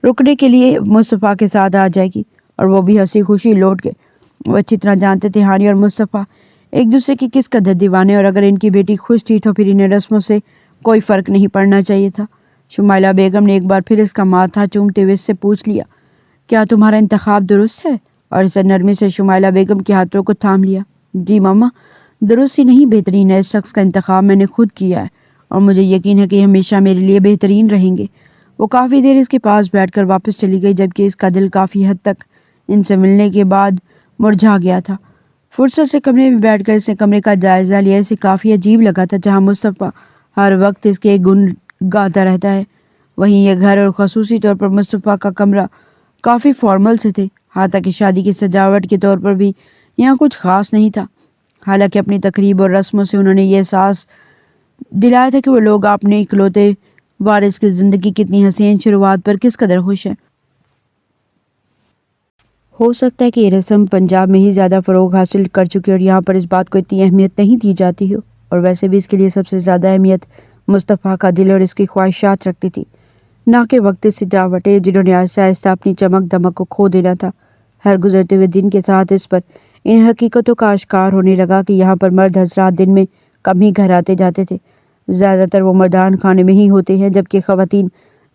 رکنے کے لیے مصطفیٰ کے ساتھ آ جائے گی، اور وہ بھی ہنسی خوشی لوٹ گئے۔ وہ اچھی طرح جانتے تھے ہانیہ اور مصطفیٰ ایک دوسرے کی کس قدر دیوانے، اور اگر ان کی بیٹی خوش تھی تو پھر انہیں رسموں سے کوئی فرق نہیں پڑنا چاہیے تھا۔ شمائلہ بیگم نے ایک بار پھر اس کا ماتھا چومتے ہوئے اس سے پوچھ لیا، کیا تمہارا انتخاب درست ہے؟ اور اسے نرمی سے شمائلہ بیگم کے ہاتھوں کو تھام لیا۔ جی ماما، درست ہی نہیں بہترین ہے۔ اس شخص کا انتخاب میں نے خود کیا ہے، اور مجھے یقین ہے کہ یہ ہمیشہ میرے لیے بہترین رہیں گے۔ وہ کافی دیر اس کے پاس بیٹھ کر واپس چلی گئی، جبکہ اس کا دل کافی حد تک ان سے ملنے کے بعد مرجھا گیا تھا۔ فرصت سے کمرے میں بیٹھ کر اس نے کمرے کا جائزہ لیا۔ اسے کافی عجیب لگا تھا، جہاں مصطفیٰ ہر وقت اس کے گن گاتا رہتا ہے، وہیں یہ گھر اور خصوصی طور پر مصطفیٰ کا کمرہ کافی فارمل سے تھے، حتیٰ کہ شادی کی سجاوٹ کے طور پر بھی یہاں کچھ خاص نہیں تھا۔ حالانکہ اپنی تقریب اور رسموں سے انہوں نے یہ احساس دلایا تھا کہ وہ لوگ اپنے اکلوتے وارث کی زندگی کی اتنی حسین شروعات پر کس قدر خوش ہیں۔ ہو سکتا ہے کہ یہ رسم پنجاب میں ہی زیادہ فروغ حاصل کر چکی اور یہاں پر اس بات کو اتنی اہمیت نہیں دی جاتی ہو، اور ویسے بھی اس کے لیے سب سے زیادہ اہمیت مصطفیٰ کا دل اور اس کی خواہشات رکھتی تھی، نہ کہ وقت سجاوٹیں جنہوں نے آہستہ آہستہ اپنی چمک دمک کو کھو دینا تھا۔ ہر گزرتے ہوئے دن کے ساتھ اس پر ان حقیقتوں کا آشکار ہونے لگا کہ یہاں پر مرد حضرات دن میں کم ہی گھر آتے جاتے تھے، زیادہ تر وہ مردان خانے میں ہی ہوتے ہیں، جبکہ خواتین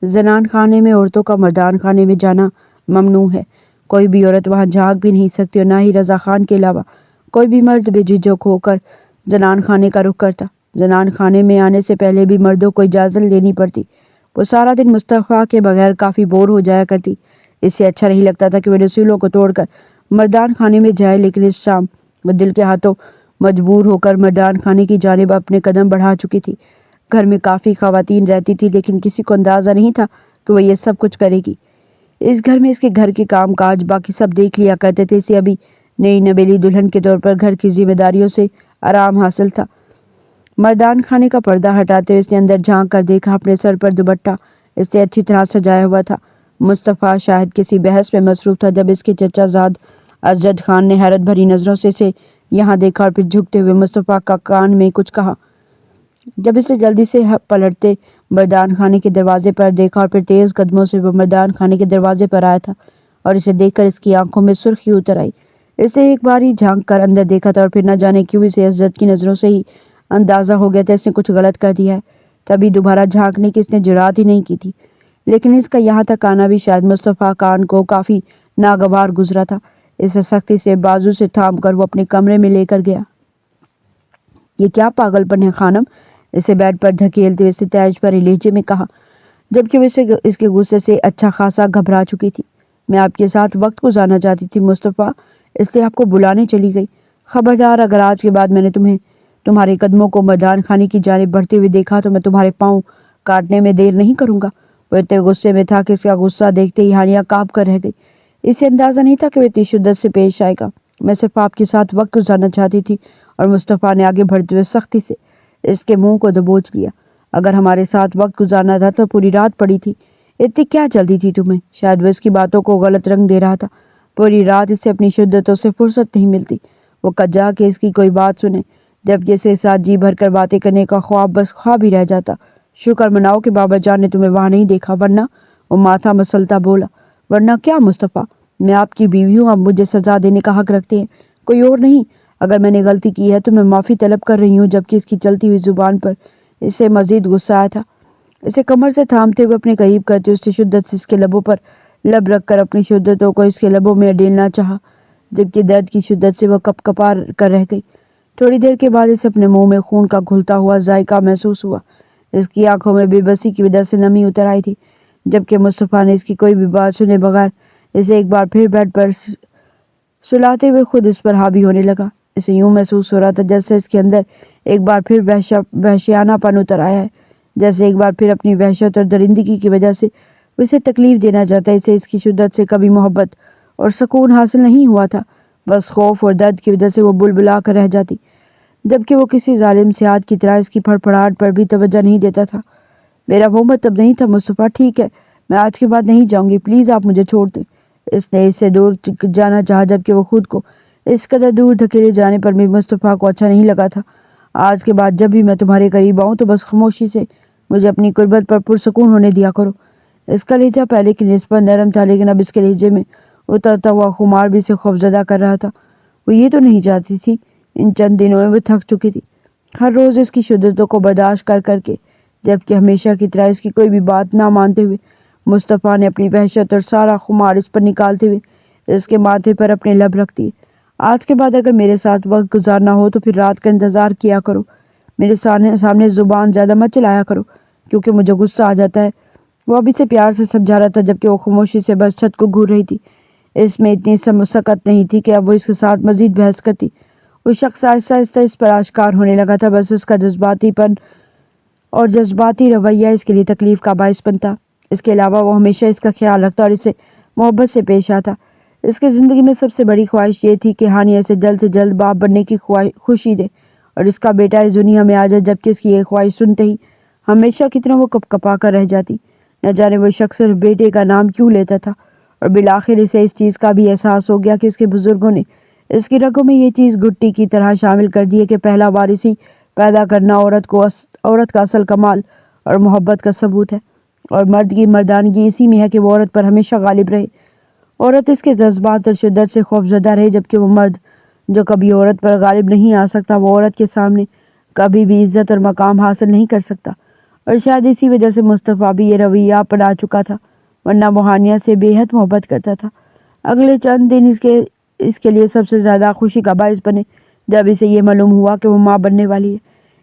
زنان خانے میں عورتوں کا مردان خانے میں جانا ممنوع ہے۔ کوئی بھی عورت وہاں جھانک بھی نہیں سکتی اور نہ ہی رضا خان کے علاوہ کوئی بھی مرد بے جھجک ہو کر زنان خانے کا رخ کرتا۔ زنان خانے میں آنے سے پہلے بھی مردوں کو اجازت لینی پڑتی۔ وہ سارا دن مصطفیٰ کے بغیر کافی بور ہو جایا کرتی، اس سے اچھا نہیں لگتا تھا کہ وہ رسولوں کو توڑ کر مردان خانے میں جائے، لیکن اس شام وہ دل کے ہاتھوں مجبور ہو کر مردان خانے کی جانب اپنے قدم بڑھا چکی تھی۔ گھر میں کافی خواتین رہتی تھی، لیکن کسی کو اندازہ نہیں تھا کہ وہ یہ سب کچھ کرے گی۔ اس گھر میں اس کے گھر کے کام کاج باقی سب دیکھ لیا کرتے تھے، اسے ابھی نئی نویلی دلہن کے طور پر گھر کی ذمہ داریوں سے آرام حاصل تھا۔ مردان خانے کا پردہ ہٹاتے ہوئے اس نے اندر جھانک کر دیکھا، اپنے سر پر دوپٹہ اس سے اچھی طرح سجایا ہوا تھا۔ مصطفیٰ شاید کسی بحث میں مصروف تھا جب اس کے چچا زاد اسجد خان نے حیرت بھری نظروں سے اسے یہاں دیکھا اور پھر جھکتے ہوئے مصطفیٰ کا کان میں کچھ کہا۔ جب اس نے جلدی سے پلٹتے مردان خانے کے دروازے پر دیکھا اور پھر تیز قدموں سے وہ مردان خانے کے دروازے پر آیا تھا اور اسے دیکھ کر اس کی آنکھوں میں سرخی اتر آئی۔ اس نے ایک بار ہی جھانک کر اندر دیکھا تھا اور پھر نہ جانے کیوں اسے اسجد کی نظروں سے ہی اندازہ ہو گیا تھا اس نے کچھ غلط کر دیا ہے۔ تبھی دوبارہ جھانکنے کی اس نے جرات ہی نہیں کی تھی، لیکن اس کا یہاں تک آنا بھی شاید مصطفیٰ خان کو کافی ناگوار گزرا تھا۔ اسے سختی سے بازو سے تھام کر وہ اپنے کمرے میں لے کر گیا۔ یہ کیا پاگل پن ہے خانم، اسے بیڈ پر دھکیلتے ہوئے اس نے تیج پر لہجے میں کہا، جبکہ وہ اس کے غصے سے اچھا خاصا گھبرا چکی تھی۔ میں آپ کے ساتھ وقت گزارنا چاہتی تھی مصطفیٰ، اس لیے آپ کو بلانے چلی گئی۔ خبردار، اگر آج کے بعد میں نے تمہارے قدموں کو مردان خانے کی جانب بڑھتے ہوئے دیکھا تو میں تمہارے پاؤں کاٹنے میں دیر نہیں کروں گا۔ وہ اتنے غصے میں تھا کہ اس کا غصہ دیکھتے ہی ہانیہ کانپ کر رہ گئی۔ اسے اندازہ نہیں تھا کہ وہ اتنی شدت سے پیش آئے گا۔ میں صرف آپ کے ساتھ وقت گزارنا چاہتی تھی، اور مصطفیٰ نے آگے بڑھتے ہوئے سختی سے اس کے منہ کو دبوچ لیا۔ اگر ہمارے ساتھ وقت گزارنا تھا تو پوری رات پڑی تھی، اتنی کیا جلدی تھی تمہیں؟ شاید وہ اس کی باتوں کو غلط رنگ دے رہا تھا۔ پوری رات اس سے اپنی شدتوں سے فرصت نہیں ملتی، وہ کجا کہ اس کی کوئی بات سنے، جبکہ اس کے ساتھ جی بھر کر باتیں کرنے کا خواب بس خواب ہی رہ جاتا۔ شکر مناؤ کہ بابا جان نے تمہیں وہاں نہیں دیکھا، ورنہ… وہ ماتھا مسلتا بولا۔ ورنہ کیا مصطفیٰ؟ میں آپ کی بیوی ہوں، اب مجھے سزا دینے کا حق رکھتے ہیں، کوئی اور نہیں۔ اگر میں نے غلطی کی ہے تو میں معافی طلب کر رہی ہوں، جبکہ اس کی چلتی ہوئی زبان پر اسے مزید غصہ آیا تھا۔ اسے کمر سے تھامتے ہوئے اپنے قریب کرتے اس نے شدت سے اس کے لبوں پر لب رکھ کر اپنی شدتوں کو اس کے لبوں میں ڈیلنا چاہا، جبکہ درد کی شدت سے وہ کپ کپا کر رہ گئی۔ تھوڑی دیر کے بعد اسے اپنے منہ میں خون کا گھلتا ہوا ذائقہ محسوس ہوا۔ اس کی آنکھوں میں بے بسی کی وجہ سے نمی اتر آئی تھی، جبکہ مصطفیٰ نے اس کی کوئی بھی بات سنے بغیر اسے ایک بار پھر بیڈ پر سلاتے ہوئے خود اس پر حاوی ہونے لگا۔ اسے یوں محسوس ہو رہا تھا جیسے اس کے اندر ایک بار پھر وحشیانہ پن اتر آیا ہے، جیسے ایک بار پھر اپنی وحشت اور درندگی کی وجہ سے وہ اسے تکلیف دینا چاہتا ہے۔ اسے اس کی شدت سے کبھی محبت اور سکون حاصل نہیں ہوا تھا، بس خوف اور درد کی وجہ سے وہ بلبلا کر رہ جاتی، جبکہ وہ کسی ظالم سیاد کی طرح اس کی پھڑپڑاہٹ پر بھی توجہ نہیں دیتا تھا۔ میرا وہ مطلب نہیں تھا مصطفیٰ، ٹھیک ہے، میں آج کے بعد نہیں جاؤں گی، پلیز آپ مجھے چھوڑ دیں۔ اس نے اس سے دور جانا چاہا، جبکہ وہ خود کو اس قدر دور دھکیلے جانے پر بھی مصطفیٰ کو اچھا نہیں لگا تھا۔ آج کے بعد جب بھی میں تمہارے قریب آؤں تو بس خاموشی سے مجھے اپنی قربت پر پرسکون ہونے دیا کرو۔ اس کا لہجہ پہلے کی نسبت نرم تھا، لیکن اب اس کے لہجے میں اترتا ہوا خمار بھی اسے خوفزدہ کر رہا تھا۔ وہ یہ تو نہیں چاہتی تھی، ان چند دنوں میں وہ تھک چکی تھی ہر روز اس کی شدتوں کو برداشت کر کر کے، جبکہ ہمیشہ کی طرح اس کی کوئی بھی بات نہ مانتے ہوئے مصطفیٰ نے اپنی وحشت اور سارا خمار اس پر نکالتے ہوئے اس کے ماتھے پر اپنے لب رکھ دیے۔ آج کے بعد اگر میرے ساتھ وقت گزارنا ہو تو پھر رات کا انتظار کیا کرو، میرے سامنے زبان زیادہ مت چلایا کرو، کیونکہ مجھے غصہ آ جاتا ہے۔ وہ اب اسے پیار سے سمجھا رہا تھا، جبکہ وہ خاموشی سے بس چھت کو گھور رہی تھی۔ اس میں اتنی سکت نہیں تھی کہ اب وہ اس کے ساتھ مزید بحث کرتی۔ وہ شخص آہستہ آہستہ اس پر آشکار ہونے لگا تھا، بس اس کا جذباتی پن اور جذباتی رویہ اس کے لیے تکلیف کا باعث بنتا۔ اس کے علاوہ وہ ہمیشہ اس کا خیال رکھتا اور اسے محبت سے پیش آتا۔ اس کی زندگی میں سب سے بڑی خواہش یہ تھی کہ ہانیہ سے جلد باپ بننے کی خوشی دے اور اس کا بیٹا اس دنیا میں آ جائے، جبکہ اس کی یہ خواہش سنتے ہی ہمیشہ کتنا وہ کپ کپا کر رہ جاتی۔ نہ جانے وہ شخص صرف بیٹے کا نام کیوں لیتا تھا، اور بالآخر اسے اس چیز کا بھی احساس ہو گیا کہ اس کے بزرگوں نے اس کی رگوں میں یہ چیز گٹی کی طرح شامل کر دی ہے کہ پہلا وارث ہی پیدا کرنا عورت کا اصل کمال اور محبت کا ثبوت ہے، اور مرد کی مردانگی اسی میں ہے کہ وہ عورت پر ہمیشہ غالب رہے، عورت اس کے جذبات اور شدت سے خوفزدہ رہے، جبکہ وہ مرد جو کبھی عورت پر غالب نہیں آ سکتا وہ عورت کے سامنے کبھی بھی عزت اور مقام حاصل نہیں کر سکتا۔ اور شاید اسی وجہ سے مصطفیٰ بھی یہ رویہ اپنا چکا تھا، ورنہ وہ ہانیہ سے بے حد محبت کرتا تھا۔ اگلے چند دن اس کے لیے سب سے زیادہ خوشی کا باعث بنے جب اسے یہ معلوم ہوا کہ وہ ماں بننے والی ہے۔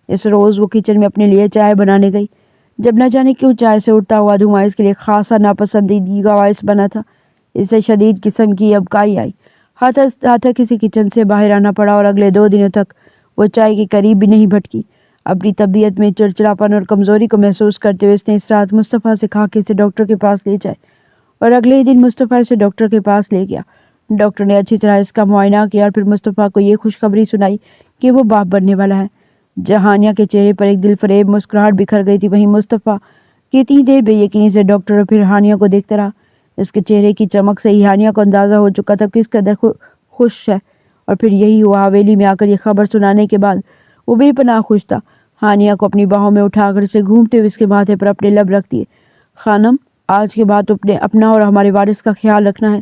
اس روز وہ کچن میں اپنے لیے چائے بنانے گئی، جب نہ جانے کیوں چائے سے اٹھتا ہوا دھواں اس کے لیے خاصا ناپسندیدگی کا باعث بنا تھا۔ اسے شدید قسم کی ابکائی آئی، ہاتھ کسی کچن سے باہر آنا پڑا، اور اگلے 2 دنوں تک وہ چائے کے قریب بھی نہیں بھٹکی۔ اپنی طبیعت میں چڑچڑاپن اور کمزوری کو محسوس کرتے ہوئے اس نے اس رات مصطفیٰ سے کہا کہ اسے ڈاکٹر کے پاس لے جائے، اور اگلے ہی دن مصطفیٰ اسے ڈاکٹر کے پاس لے گیا۔ ڈاکٹر نے اچھی طرح اس کا معائنہ کیا اور پھر مصطفیٰ کو یہ خوشخبری سنائی کہ وہ باپ بننے والا ہے۔ ہانیہ کے چہرے پر ایک دل فریب مسکراہٹ بکھر گئی تھی، وہیں مصطفیٰ کتنی دیر بے یقینی سے ڈاکٹر اور پھر ہانیہ کو دیکھتا رہا۔ اس کے چہرے کی چمک سے ہی ہانیہ کو اندازہ ہو چکا تھا کہ اس قدر خوش ہے، اور پھر یہی ہوا۔ حویلی میں آ کر یہ خبر سنانے کے بعد وہ بے پناہ خوش تھا۔ ہانیہ کو اپنی باہوں میں اٹھا کر اسے گھومتے ہوئے اس کے ماتھے پر اپنے لب رکھ دیے۔ خانم، آج کے بعد اپنا اور ہمارے وارث کا خیال رکھنا ہے،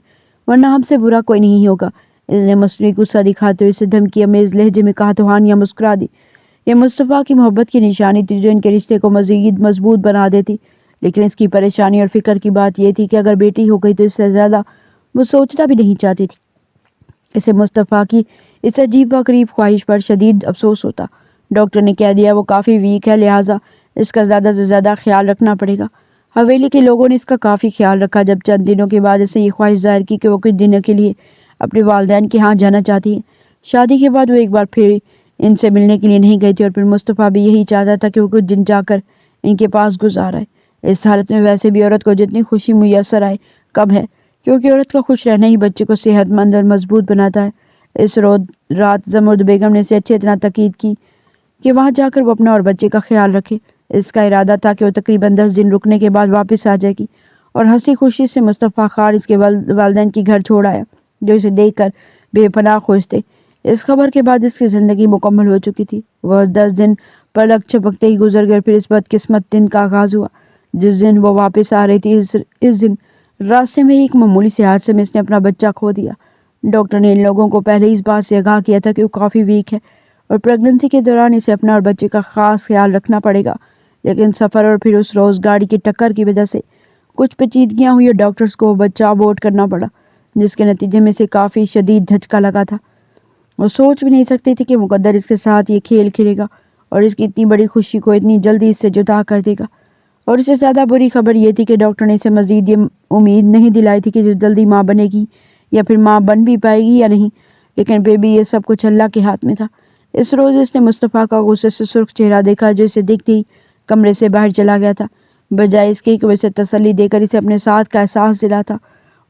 ورنہ ہم سے برا کوئی نہیں ہوگا۔ اس نے مصنوعی غصہ دکھاتے ہوئے اسے دھمکی امیز لہجے میں کہا تو ہانیہ مسکرا دی۔ یہ مصطفیٰ کی محبت کی نشانی تھی جو ان کے رشتے کو مزید مضبوط بنا دیتی، لیکن اس کی پریشانی اور فکر کی بات یہ تھی کہ اگر بیٹی ہو گئی تو اس سے زیادہ وہ سوچنا بھی نہیں چاہتی تھی۔ اسے مصطفیٰ کی اس عجیب و غریب خواہش پر شدید افسوس ہوتا۔ ڈاکٹر نے کہہ دیا وہ کافی ویک ہے، لہٰذا اس کا زیادہ سے زیادہ خیال رکھنا پڑے گا۔ حویلی کے لوگوں نے اس کا کافی خیال رکھا۔ جب چند دنوں کے بعد اس نے یہ خواہش ظاہر کی کہ وہ کچھ دنوں کے لیے اپنے والدین کے ہاں جانا چاہتی ہے۔ شادی کے بعد وہ ایک بار پھر ان سے ملنے کے لیے نہیں گئی تھی، اور پھر مصطفیٰ بھی یہی چاہتا تھا کہ وہ کچھ دن جا کر ان کے پاس گزار آئے۔ اس حالت میں ویسے بھی عورت کو جتنی خوشی میسر آئے کم ہے، کیونکہ عورت کا خوش رہنا ہی بچے کو صحت مند اور مضبوط بناتا ہے۔ اس رات زمرد بیگم نے اسے اچھی طرح تاکید کی کہ وہاں جا کر وہ اپنا اور بچے کا خیال رکھے۔ اس کا ارادہ تھا کہ وہ تقریباً 10 دن رکنے کے بعد واپس آ جائے گی، اور ہنسی خوشی سے مصطفیٰ خان اس کے والدین کی گھر چھوڑ آیا، جو اسے دیکھ کر بے پناہ خوش تھے۔ اس خبر کے بعد اس کی زندگی مکمل ہو چکی تھی۔ وہ 10 دن پلک جھپکتے ہی گزر گئے، پھر اس بدقسمت دن کا آغاز ہوا جس دن وہ واپس آ رہی تھی۔ اس دن راستے میں ایک معمولی سے حادثے میں اس نے اپنا بچہ کھو دیا۔ ڈاکٹر نے ان لوگوں کو پہلے اس بات سے آگاہ کیا تھا کہ وہ کافی ویک ہے اور پریگننسی کے دوران اسے اپنا اور بچے کا خاص خیال رکھنا پڑے گا، لیکن سفر اور پھر اس روز گاڑی کی ٹکر کی وجہ سے کچھ پیچیدگیاں ہوئی اور ڈاکٹرز کو وہ بچہ ابورٹ کرنا پڑا، جس کے نتیجے میں اسے کافی شدید دھچکا لگا تھا۔ وہ سوچ بھی نہیں سکتی تھی کہ مقدر اس کے ساتھ یہ کھیل کھیلے گا اور اس کی اتنی بڑی خوشی کو اتنی جلدی اس سے جدا کر دے گا۔ اور اس سے زیادہ بری خبر یہ تھی کہ ڈاکٹر نے اسے مزید یہ امید نہیں دلائی تھی کہ جو جلدی ماں بنے گی یا پھر ماں بن بھی پائے گی یا نہیں، لیکن پھر بھی یہ سب کچھ اللہ کے ہاتھ میں تھا۔ اس روز اس نے مصطفیٰ کا غصے سے سرخ چہرہ دیکھا جو اسے دیکھتے ہی کمرے سے باہر چلا گیا تھا، بجائے اس کے کہ وہ اسے تسلی دے کر اسے اپنے ساتھ کا احساس دلاتا۔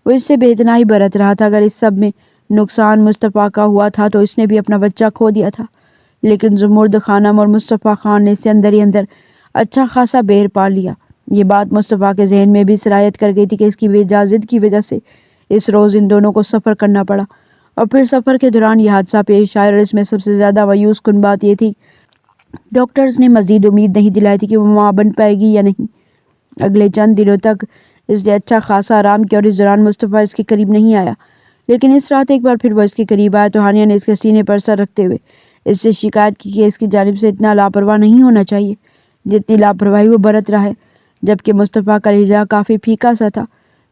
وہ اس سے بے اتنائی برت رہا تھا۔ اگر اس سب میں نقصان مصطفیٰ کا ہوا تھا تو اس نے بھی اپنا بچہ کھو دیا تھا، لیکن زمرد خانم اور مصطفیٰ خان نے اسے اندر ہی اندر اچھا خاصا بیر پا لیا۔ یہ بات مصطفیٰ کے ذہن میں بھی سرایت کر گئی تھی کہ اس کی بے اجازت کی وجہ سے اس روز ان دونوں کو سفر کرنا پڑا، اور پھر سفر کے دوران یہ حادثہ پیش آیا۔ اور اس میں سب سے زیادہ مایوس کن بات یہ تھی ڈاکٹرز نے مزید امید نہیں دلائی تھی کہ وہ ماں بن پائے گی یا نہیں۔ اگلے چند دنوں تک اس نے اچھا خاصا آرام کیا، اور اس دوران مصطفیٰ اس کے قریب نہیں آیا، لیکن اس رات ایک بار پھر وہ اس کے قریب آیا تو ہانیہ نے اس کے سینے پر سر رکھتے ہوئے اس سے شکایت کی کہ اس کی جانب سے اتنا لاپرواہ نہیں ہونا چاہیے جتنی لاپرواہی وہ برت رہا ہے، جبکہ مصطفیٰ کا لہجہ کافی پھیکا سا تھا۔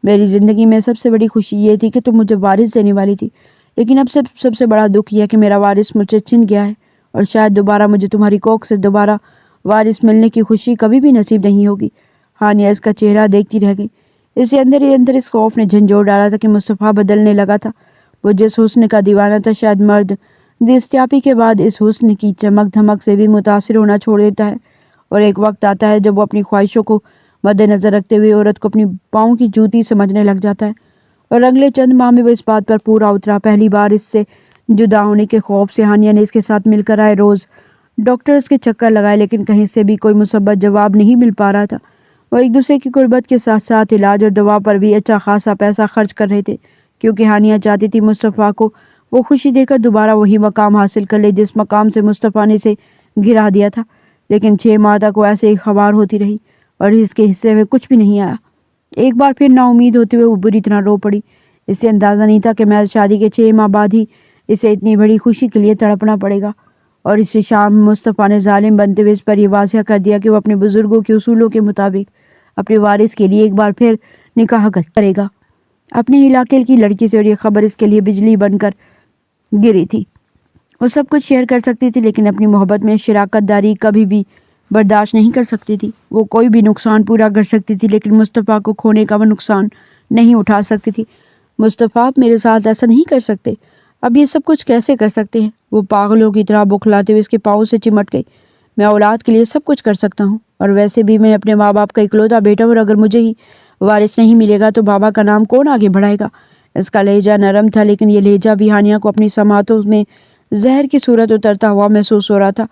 میری زندگی میں سب سے بڑی خوشی یہ تھی کہ تم مجھے وارث دینے والی تھی، لیکن اب سب سے بڑا دکھ یہ ہے کہ میرا وارث مجھ سے چھن گیا ہے، اور شاید دوبارہ مجھے تمہاری کوکھ سے دوبارہ وارث ملنے کی خوشی کبھی بھی نصیب نہیں ہوگی۔ ہانیہ اس کا چہرہ دیکھتی رہ گئی۔ اسے اندر ہی اندر اس خوف نے جھنجھوڑ ڈالا تھا کہ مصطفیٰ بدلنے لگا تھا۔ وہ جس حسن کا دیوانہ تھا، شاید مرد دستیابی کے بعد اس حسن کی چمک دھمک سے بھی متاثر ہونا چھوڑ دیتا ہے، اور ایک وقت آتا ہے جب وہ اپنی خواہشوں کو مد نظر رکھتے ہوئے عورت کو اپنی پاؤں کی جوتی سمجھنے لگ جاتا ہے، اور اگلے چند ماہ میں وہ اس بات پر پورا اترا۔ پہلی بار اس سے جدا ہونے کے خوف سے ہانیہ نے اس کے ساتھ مل کر آئے روز ڈاکٹرز کے چکر لگائے، لیکن کہیں سے بھی کوئی مثبت جواب نہیں مل پا رہا تھا۔ وہ ایک دوسرے کی قربت کے ساتھ ساتھ علاج اور دوا پر بھی اچھا خاصا پیسہ خرچ کر رہے تھے، کیونکہ ہانیہ چاہتی تھی مصطفیٰ کو وہ خوشی دے کر دوبارہ وہی مقام حاصل کر لے جس مقام سے مصطفیٰ نے اسے گرا دیا تھا۔ لیکن 6 ماہ تک وہ ایسے ہی خبار ہوتی رہی اور اس کے حصے میں کچھ بھی نہیں آیا۔ ایک بار پھر نا امید ہوتے ہوئے وہ بری طرح رو پڑی۔ اسے اندازہ نہیں تھا کہ محض شادی کے 6 ماہ بعد ہی اسے اتنی بڑی خوشی کے لیے تڑپنا پڑے گا۔ اور اسی شام مصطفیٰ نے ظالم بنتے ہوئے اس پر یہ واضح کر دیا کہ وہ اپنے بزرگوں کے اصولوں کے مطابق اپنے وارث کے لیے ایک بار پھر نکاح کرے گا اپنے علاقے کی لڑکی سے، اور یہ خبر اس کے لیے بجلی بن کر گری تھی۔ وہ سب کچھ شیئر کر سکتی تھی لیکن اپنی محبت میں شراکت داری کبھی بھی برداشت نہیں کر سکتی تھی۔ وہ کوئی بھی نقصان پورا کر سکتی تھی لیکن مصطفیٰ کو کھونے کا وہ نقصان نہیں اٹھا سکتی تھی۔ مصطفیٰ آپ میرے ساتھ ایسا نہیں کر سکتے، اب یہ سب کچھ کیسے کر سکتے ہیں؟ وہ پاگلوں کی طرح بکھلاتے ہوئے اس کے پاؤں سے چمٹ گئی۔ میں اولاد کے لیے سب کچھ کر سکتا ہوں، اور ویسے بھی میں اپنے ماں باپ کا اکلوتا بیٹا ہوں، اور اگر مجھے ہی وارث نہیں ملے گا تو بابا کا نام کون آگے بڑھائے گا؟ اس کا لہجہ نرم تھا لیکن یہ لہجہ بھی ہانیہ کو اپنی سماعتوں میں زہر کی صورت اترتا ہوا محسوس ہو رہا تھا،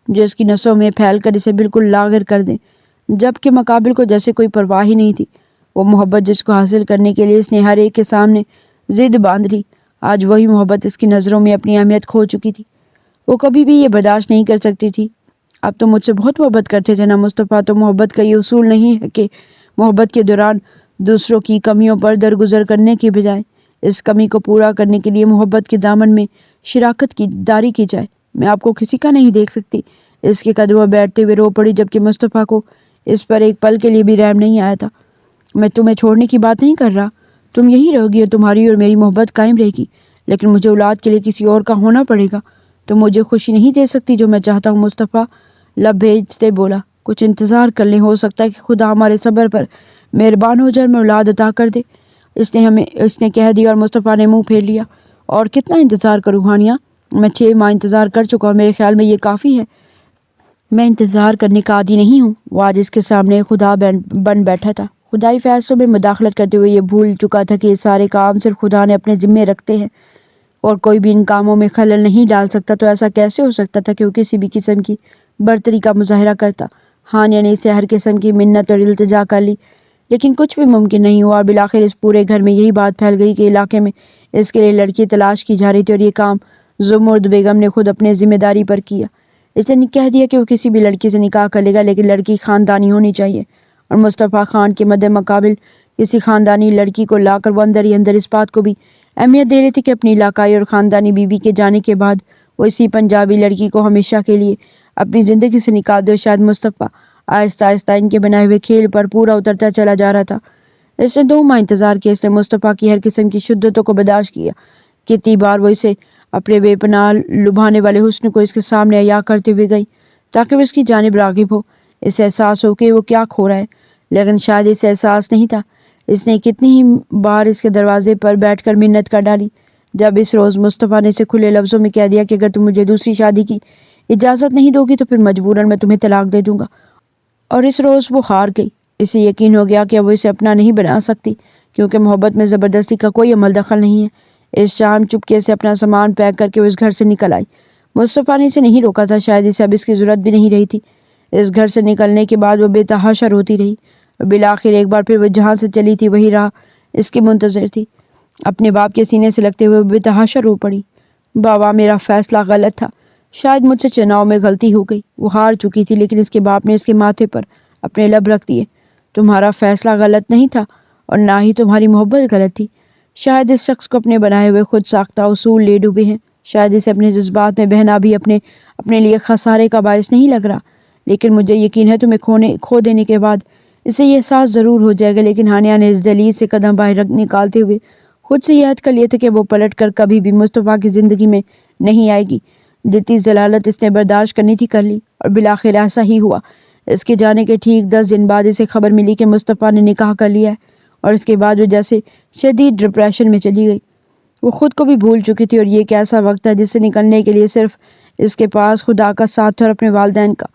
جو اس کی نسوں میں پھیل کر اسے بالکل لاغر کر دے، جبکہ مقابل کو جیسے کوئی پرواہ ہی نہیں تھی۔ وہ محبت جس کو حاصل کرنے کے لیے اس نے ہر ایک کے سامنے ضد باندھ لی، آج وہی محبت اس کی نظروں میں اپنی اہمیت کھو چکی تھی۔ وہ کبھی بھی یہ برداشت نہیں کر سکتی تھی۔ اب تو مجھ سے بہت محبت کرتے تھے نا مصطفیٰ؟ تو محبت کا یہ اصول نہیں ہے کہ محبت کے دوران دوسروں کی کمیوں پر درگزر کرنے کے بجائے اس کمی کو پورا کرنے کے لیے محبت کے دامن میں شراکت کی داری کی جائے۔ میں آپ کو کسی کا نہیں دیکھ سکتی۔ اس کے قدموں بیٹھتے ہوئے رو پڑی، جبکہ مصطفیٰ کو اس پر ایک پل کے لیے بھی رحم نہیں آیا تھا۔ میں تمہیں چھوڑنے کی بات نہیں کر رہا، تم یہی رہو گی اور تمہاری اور میری محبت قائم رہے گی، لیکن مجھے اولاد کے لیے کسی اور کا ہونا پڑے گا۔ تم مجھے خوشی نہیں دے سکتی جو میں چاہتا ہوں۔ مصطفیٰ لب بھیجتے بولا، کچھ انتظار کر لیں، ہو سکتا ہے کہ خدا ہمارے صبر پر مہربان ہو جائے، میں اولاد عطا کر دے۔ اس نے کہہ دیا اور مصطفیٰ نے منہ پھیر لیا۔ اور کتنا انتظار کروں ہانیہ؟ میں 6 ماہ انتظار کر چکا اور میرے خیال میں یہ کافی ہے۔ میں انتظار کرنے کا عادی نہیں ہوں۔ وہ آج اس کے سامنے خدا بن بیٹھا تھا، خدائی فیصلوں میں مداخلت کرتے ہوئے یہ بھول چکا تھا کہ یہ سارے کام صرف خدا نے اپنے ذمے رکھتے ہیں اور کوئی بھی ان کاموں میں خلل نہیں ڈال سکتا۔ تو ایسا کیسے ہو سکتا تھا کہ وہ کسی بھی قسم کی برتری کا مظاہرہ کرتا؟ ہانیہ نے اسے ہر قسم کی منت اور التجا کر لی لیکن کچھ بھی ممکن نہیں ہوا، اور بالآخر اس پورے گھر میں یہی بات پھیل گئی کہ علاقے میں اس کے لیے لڑکی تلاش کی جا رہی تھی، اور یہ کام زمرد بیگم نے خود اپنے ذمہ داری پر کیا۔ اس نے کہہ دیا کہ وہ کسی بھی لڑکی سے نکاح کر لے گا لیکن لڑکی خاندانی ہونی چاہیے، اور مصطفیٰ خان کے مد مقابل کسی خاندانی لڑکی کو لا کر وہ اندر ہی اندر اس بات کو بھی اہمیت دے رہی تھی کہ اپنی علاقائی اور خاندانی بیوی کے جانے کے بعد وہ اسی پنجابی لڑکی کو ہمیشہ کے لیے اپنی زندگی سے نکال دے۔ شاید مصطفیٰ آہستہ آہستہ ان کے بنائے ہوئے کھیل پر پورا اترتا چلا جا رہا تھا۔ اس نے 2 ماہ انتظار کیا، اس نے مصطفیٰ کی ہر قسم کی شدتوں کو برداشت کیا۔ کتنی بار وہ اسے اپنے بے پناہ لبھانے والے حسن کو اس کے سامنے عیاں کرتے ہوئے گئی تاکہ وہ اس کی جانب راغب ہو، اسے احساس ہو کہ وہ کیا کھو رہا ہے، لیکن شاید اسے احساس نہیں تھا۔ اس نے کتنی ہی بار اس کے دروازے پر بیٹھ کر منت کر ڈالی۔ جب اس روز مصطفیٰ نے اسے کھلے لفظوں میں کہہ دیا کہ اگر تم مجھے دوسری شادی کی اجازت نہیں دو گی تو پھر مجبوراً میں تمہیں طلاق دے دوں گا، اور اس روز وہ ہار گئی۔ اسے یقین ہو گیا کہ وہ اسے اپنا نہیں بنا سکتی، کیونکہ محبت میں زبردستی کا کوئی عمل دخل نہیں ہے۔ اس شام چپکے سے اپنا سامان پیک کر کے وہ اس گھر سے نکل آئی۔ مصطفیٰ نے اسے نہیں روکا تھا، شاید اسے اب اس کی ضرورت بھی نہیں رہی تھی۔ اس گھر سے نکلنے کے بعد وہ بے تحاشا روتی رہی، اور بالآخر ایک بار پھر وہ جہاں سے چلی تھی وہی راہ اس کی منتظر تھی۔ اپنے باپ کے سینے سے لگتے ہوئے وہ بے تحاشا رو پڑی۔ بابا، میرا فیصلہ غلط تھا، شاید مجھ سے چناؤ میں غلطی ہو گئی۔ وہ ہار چکی تھی لیکن اس کے باپ نے اس کے ماتھے پر اپنے لب رکھ دیے۔ تمہارا فیصلہ غلط نہیں تھا اور نہ ہی تمہاری محبت غلط تھی۔ شاید اس شخص کو اپنے بنائے ہوئے خود ساختہ اصول لے ڈوبے ہیں، شاید اسے اپنے جذبات میں بہنا بھی اپنے لیے خسارے کا باعث نہیں لگ رہا، لیکن مجھے یقین ہے تمہیں کھو دینے کے بعد اسے یہ احساس ضرور ہو جائے گا۔ لیکن ہانیہ نے اس دہلیز سے قدم باہر نکالتے ہوئے خود سے یہ عہد کر لیا تھا کہ وہ پلٹ کر کبھی بھی مصطفیٰ کی زندگی میں نہیں آئے گی۔ جتنی ذلالت اس نے برداشت کرنی تھی کر لی، اور بالآخر ایسا ہی ہوا۔ اس کے جانے کے ٹھیک 10 دن بعد اسے خبر ملی کہ مصطفیٰ نے نکاح کر لیا ہے، اور اس کے بعد وہ جیسے شدید ڈپریشن میں چلی گئی۔ وہ خود کو بھی بھول چکی تھی، اور یہ ایک ایسا وقت ہے جس سے نکلنے کے لیے صرف اس کے پاس خدا کا ساتھ تھا اور اپنے والدین کا،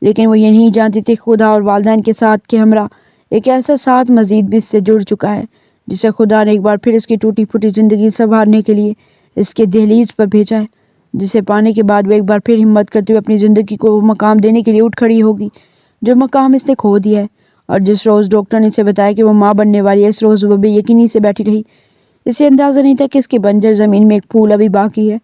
لیکن وہ یہ نہیں جانتی تھی خدا اور والدین کے ساتھ کے ہمراہ ایک ایسا ساتھ مزید بھی اس سے جڑ چکا ہے جسے خدا نے ایک بار پھر اس کی ٹوٹی پھوٹی زندگی سنوارنے کے لیے اس کے دہلیز پر بھیجا ہے، جسے پانے کے بعد وہ ایک بار پھر ہمت کرتے ہوئے اپنی زندگی کو وہ مقام دینے کے لیے اٹھ کھڑی ہوگی جو مقام اس نے کھو دیا ہے۔ اور جس روز ڈاکٹر نے اسے بتایا کہ وہ ماں بننے والی ہے، اس روز وہ بے یقینی سے بیٹھی رہی۔ اسے اندازہ نہیں تھا کہ اس کی بنجر زمین میں ایک پھول ابھی باقی ہے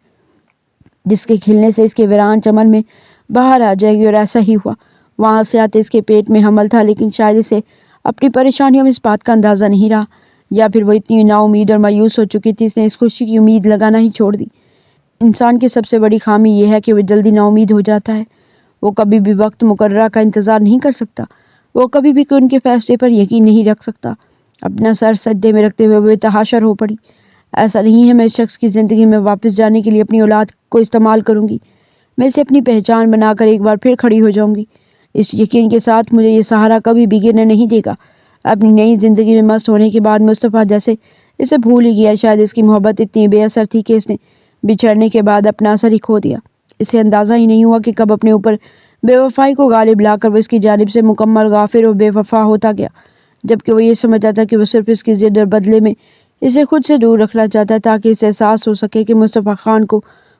جس کے کھلنے سے اس کے ویران چمن میں باہر آ جائے گی، اور ایسا ہی ہوا۔ وہاں سے آتے اس کے پیٹ میں حمل تھا، لیکن شاید اسے اپنی پریشانیوں میں اس بات کا اندازہ نہیں رہا، یا پھر وہ اتنی نا امید اور مایوس ہو چکی تھی اس نے اس خوشی کی امید لگانا ہی چھوڑ دی۔ انسان کی سب سے بڑی خامی یہ ہے کہ وہ جلدی نا امید ہو جاتا ہے۔ وہ کبھی بھی وقت مقررہ کا انتظار نہیں کر سکتا، وہ کبھی بھی ان کے فیصلے پر یقین نہیں رکھ سکتا۔ اپنا سر سجدے میں رکھتے ہوئے وہ تحاشر ہو پڑی۔ ایسا نہیں ہے میں اس شخص کی زندگی میں واپس جانے کے لیے اپنی اولاد کو استعمال کروں گی، میں اسے اپنی پہچان بنا کر ایک بار پھر کھڑی ہو جاؤں گی، اس یقین کے ساتھ مجھے یہ سہارا کبھی بھی گرنے نہیں دے گا۔ اپنی نئی زندگی میں مست ہونے کے بعد مصطفیٰ جیسے اسے بھول ہی گیا۔ شاید اس کی محبت اتنی بے اثر تھی کہ اس نے بچھڑنے کے بعد اپنا اثر ہی کھو دیا۔ اسے اندازہ ہی نہیں ہوا کہ کب اپنے اوپر بے وفائی کو غالب لا کر وہ اس کی جانب سے مکمل غافل اور بے وفا ہوتا گیا، جبکہ وہ یہ سمجھتا تھا کہ وہ صرف اس کی ضد اور بدلے میں اسے خود سے دور رکھنا چاہتا ہے تاکہ اسے احساس ہو سکے کہ مصطفیٰ خان کو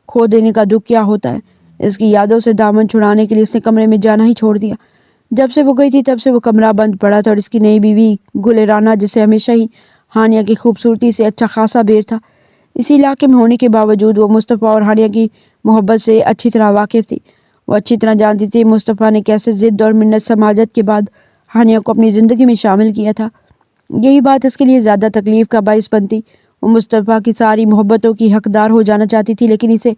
کھو دینے کا دکھ کیا ہوتا ہے۔ اس کی یادوں سے دامن چھڑانے کے لیے اس نے کمرے میں جانا ہی چھوڑ دیا۔ جب سے وہ گئی تھی تب سے وہ کمرہ بند پڑا تھا، اور اس کی نئی بیوی گل رانا جسے ہمیشہ ہی ہانیہ کی خوبصورتی سے اچھا خاصا بیر تھا، اسی علاقے میں ہونے کے باوجود وہ مصطفیٰ اور ہانیہ کی محبت سے اچھی طرح واقف تھی۔ وہ اچھی طرح جانتی تھی مصطفیٰ نے کیسے ضد اور منت سماجت کے بعد ہانیہ کو اپنی زندگی میں شامل کیا تھا۔ یہی بات اس کے لیے زیادہ تکلیف کا باعث بنتی۔ وہ مصطفیٰ کی ساری محبتوں کی حقدار ہو جانا چاہتی تھی، لیکن اسے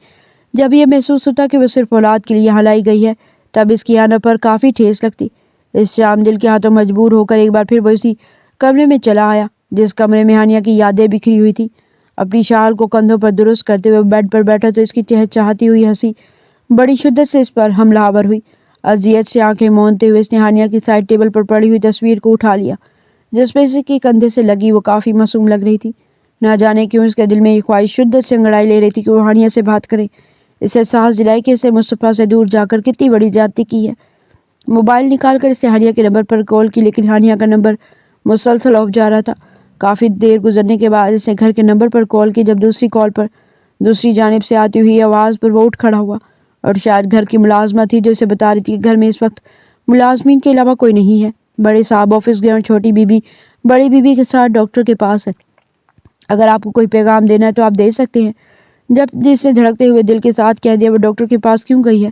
جب یہ محسوس ہوتا کہ وہ صرف اولاد کے لیے یہاں لائی گئی ہے تب اس کی آنا پر کافی ٹھیس لگتی۔ اس شام دل کے ہاتھوں مجبور ہو کر ایک بار پھر وہ اسی کمرے میں چلا آیا جس کمرے میں ہانیہ کی یادیں بکھری ہوئی تھی۔ اپنی شال کو کندھوں پر درست کرتے ہوئے بیڈ پر بیٹھا تو اس کی چہچہاتی ہوئی ہنسی بڑی شدت سے اس پر حملہ آور ہوئی۔ اذیت سے آنکھیں موندتے ہوئے اس نے ہانیہ کی سائڈ ٹیبل پر پڑی ہوئی تصویر کو اٹھا لیا جس پہ اس کے کندھے سے لگی وہ کافی معصوم لگ رہی تھی۔ نہ جانے کیوں اس کے دل میں یہ خواہش شدت سے انگڑائی لے رہی تھی کہ وہ ہانیہ سے بات کرے، اسے احساس دلائے کہ اسے مصطفیٰ سے دور جا کر کتنی بڑی زیادتی کی ہے۔ موبائل نکال کر اس نے ہانیہ کے نمبر پر کال کی، لیکن ہانیہ کا نمبر مسلسل آف جا رہا تھا۔ کافی دیر گزرنے کے بعد اس نے گھر کے نمبر پر کال کی، جب دوسری کال پر دوسری جانب سے آتی ہوئی آواز پر وہ اٹھ کھڑا ہوا، اور شاید گھر کی ملازمہ تھی جو اسے بتا رہی تھی کہ گھر میں اس وقت ملازمین کے علاوہ کوئی نہیں ہے۔ بڑے صاحب آفس گئے اور چھوٹی بیوی بڑی بیوی کے ساتھ ڈاکٹر کے پاس ہے، اگر آپ کو کوئی پیغام دینا ہے تو آپ دے سکتے ہیں۔ جب اس نے دھڑکتے ہوئے دل کے ساتھ کہہ دیا وہ ڈاکٹر کے پاس کیوں گئی ہے،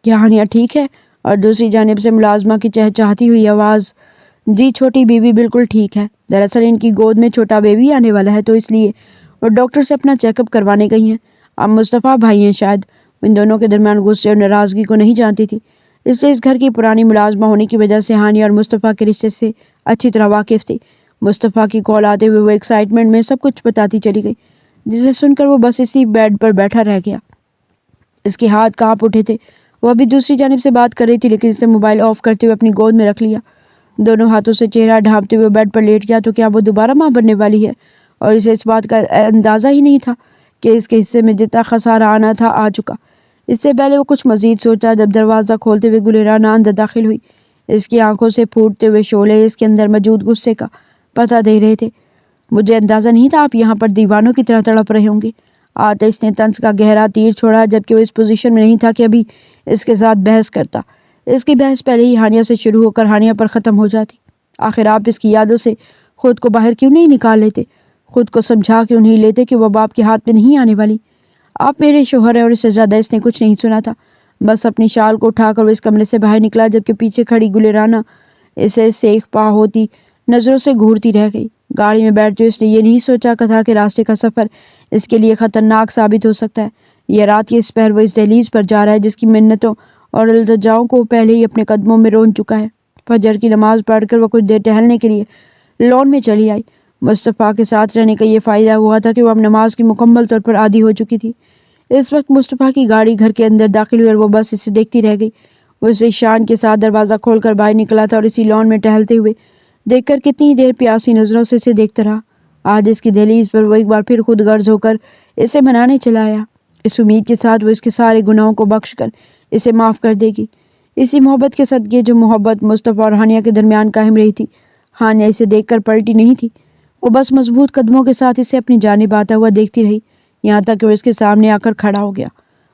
کیا ہانیہ ٹھیک ہے؟ اور دوسری جانب سے ملازمہ کی چہچہاتی ہوئی آواز، جی چھوٹی بیوی بالکل ٹھیک ہے، دراصل ان کی گود میں چھوٹا بیبی آنے والا ہے تو اس لیے وہ ڈاکٹر سے اپنا چیک اپ کروانے گئی ہیں۔ اب مصطفیٰ بھائی ہیں، شاید ان دونوں کے درمیان غصے اور ناراضگی کو نہیں جانتی تھی، اس لیے اس گھر کی پرانی ملازمہ ہونے کی وجہ سے ہانیہ اور مصطفیٰ کے رشتے سے اچھی طرح واقف تھی۔ مصطفیٰ کی کال آتے ہوئے وہ ایکسائٹمنٹ میں سب کچھ بتاتی چلی گئی، جسے سن کر وہ بس اسی بیڈ پر بیٹھا رہ گیا۔ اس کے ہاتھ کانپ اٹھے تھے، وہ ابھی دوسری جانب سے بات کر رہی تھی لیکن اس نے موبائل آف کرتے ہوئے اپنی گود میں رکھ لیا۔ دونوں ہاتھوں سے چہرہ ڈھانپتے ہوئے بیڈ پر لیٹ گیا تو کیا وہ دوبارہ ماں بننے والی ہے؟ اور اسے اس بات کا اندازہ ہی نہیں تھا کہ اس کے حصے میں جتنا خسارہ آنا تھا آ چکا۔ اس سے پہلے وہ کچھ مزید سوچا جب دروازہ کھولتے ہوئے گل رانا اندر داخل ہوئی۔ اس کی آنکھوں سے پھوٹتے ہوئے شعلے اس کے اندر موجود غصے کا پتہ دے رہے تھے۔ مجھے اندازہ نہیں تھا آپ یہاں پر دیوانوں کی طرح تڑپ رہے ہوں گے۔ آتے اس نے طنز کا گہرا تیر چھوڑا جبکہ وہ اس پوزیشن میں نہیں تھا کہ ابھی اس کے ساتھ بحث کرتا۔ اس کی بحث پہلے ہی ہانیہ سے شروع ہو کر ہانیہ پر ختم ہو جاتی۔ آخر آپ اس کی یادوں سے خود کو باہر کیوں نہیں نکال لیتے؟ خود کو سمجھا کیوں نہیں لیتے کہ وہ اب آپ کے ہاتھ میں نہیں آنے والی؟ آپ میرے شوہر ہیں اور اس سے زیادہ اس نے کچھ نہیں سنا تھا۔ بس اپنی شال کو اٹھا کر وہ اس کمرے سے باہر نکلا جبکہ پیچھے کھڑی گل رانا اسے سیخ پا ہوتی نظروں سے گھورتی رہ گئی۔ گاڑی میں بیٹھتے اس نے یہ نہیں سوچا تھا کہ راستے کا سفر اس کے لیے خطرناک ثابت ہو سکتا ہے۔ یہ رات کے اس پہر وہ اس دہلیز پر جا رہا ہے جس کی منتوں اور التجاؤں کو پہلے ہی اپنے قدموں میں رون چکا ہے۔ فجر کی نماز پڑھ کر وہ کچھ دیر ٹہلنے کے لیے لان میں چلی آئی۔ مصطفیٰ کے ساتھ رہنے کا یہ فائدہ ہوا تھا کہ وہ اب نماز کی مکمل طور پر عادی ہو چکی تھی۔ اس وقت مصطفیٰ کی گاڑی گھر کے اندر داخل ہوئی اور وہ بس اسے دیکھتی رہ گئی۔ وہ اسے شان کے ساتھ دروازہ کھول کر باہر نکلا تھا اور اسی لان میں ٹہلتے ہوئے دیکھ کر کتنی دیر پیاسی نظروں سے اسے دیکھتا رہا۔ آج اس کی دہلیز پر وہ ایک بار پھر خود غرض ہو کر اسے منانے چلا آیا، اس امید کے ساتھ وہ اس کے سارے گناہوں کو بخش کر اسے معاف کر دے گی، اسی محبت کے صدقے جو محبت مصطفیٰ اور ہانیہ کے درمیان قائم رہی تھی۔ ہانیہ اسے دیکھ کر پلٹی نہیں تھی، وہ بس مضبوط قدموں کے ساتھ اسے اپنی جانب آتا ہوا دیکھتی رہی، یہاں تک کہ وہ اس کے سامنے آ کر کھڑا ہو گیا۔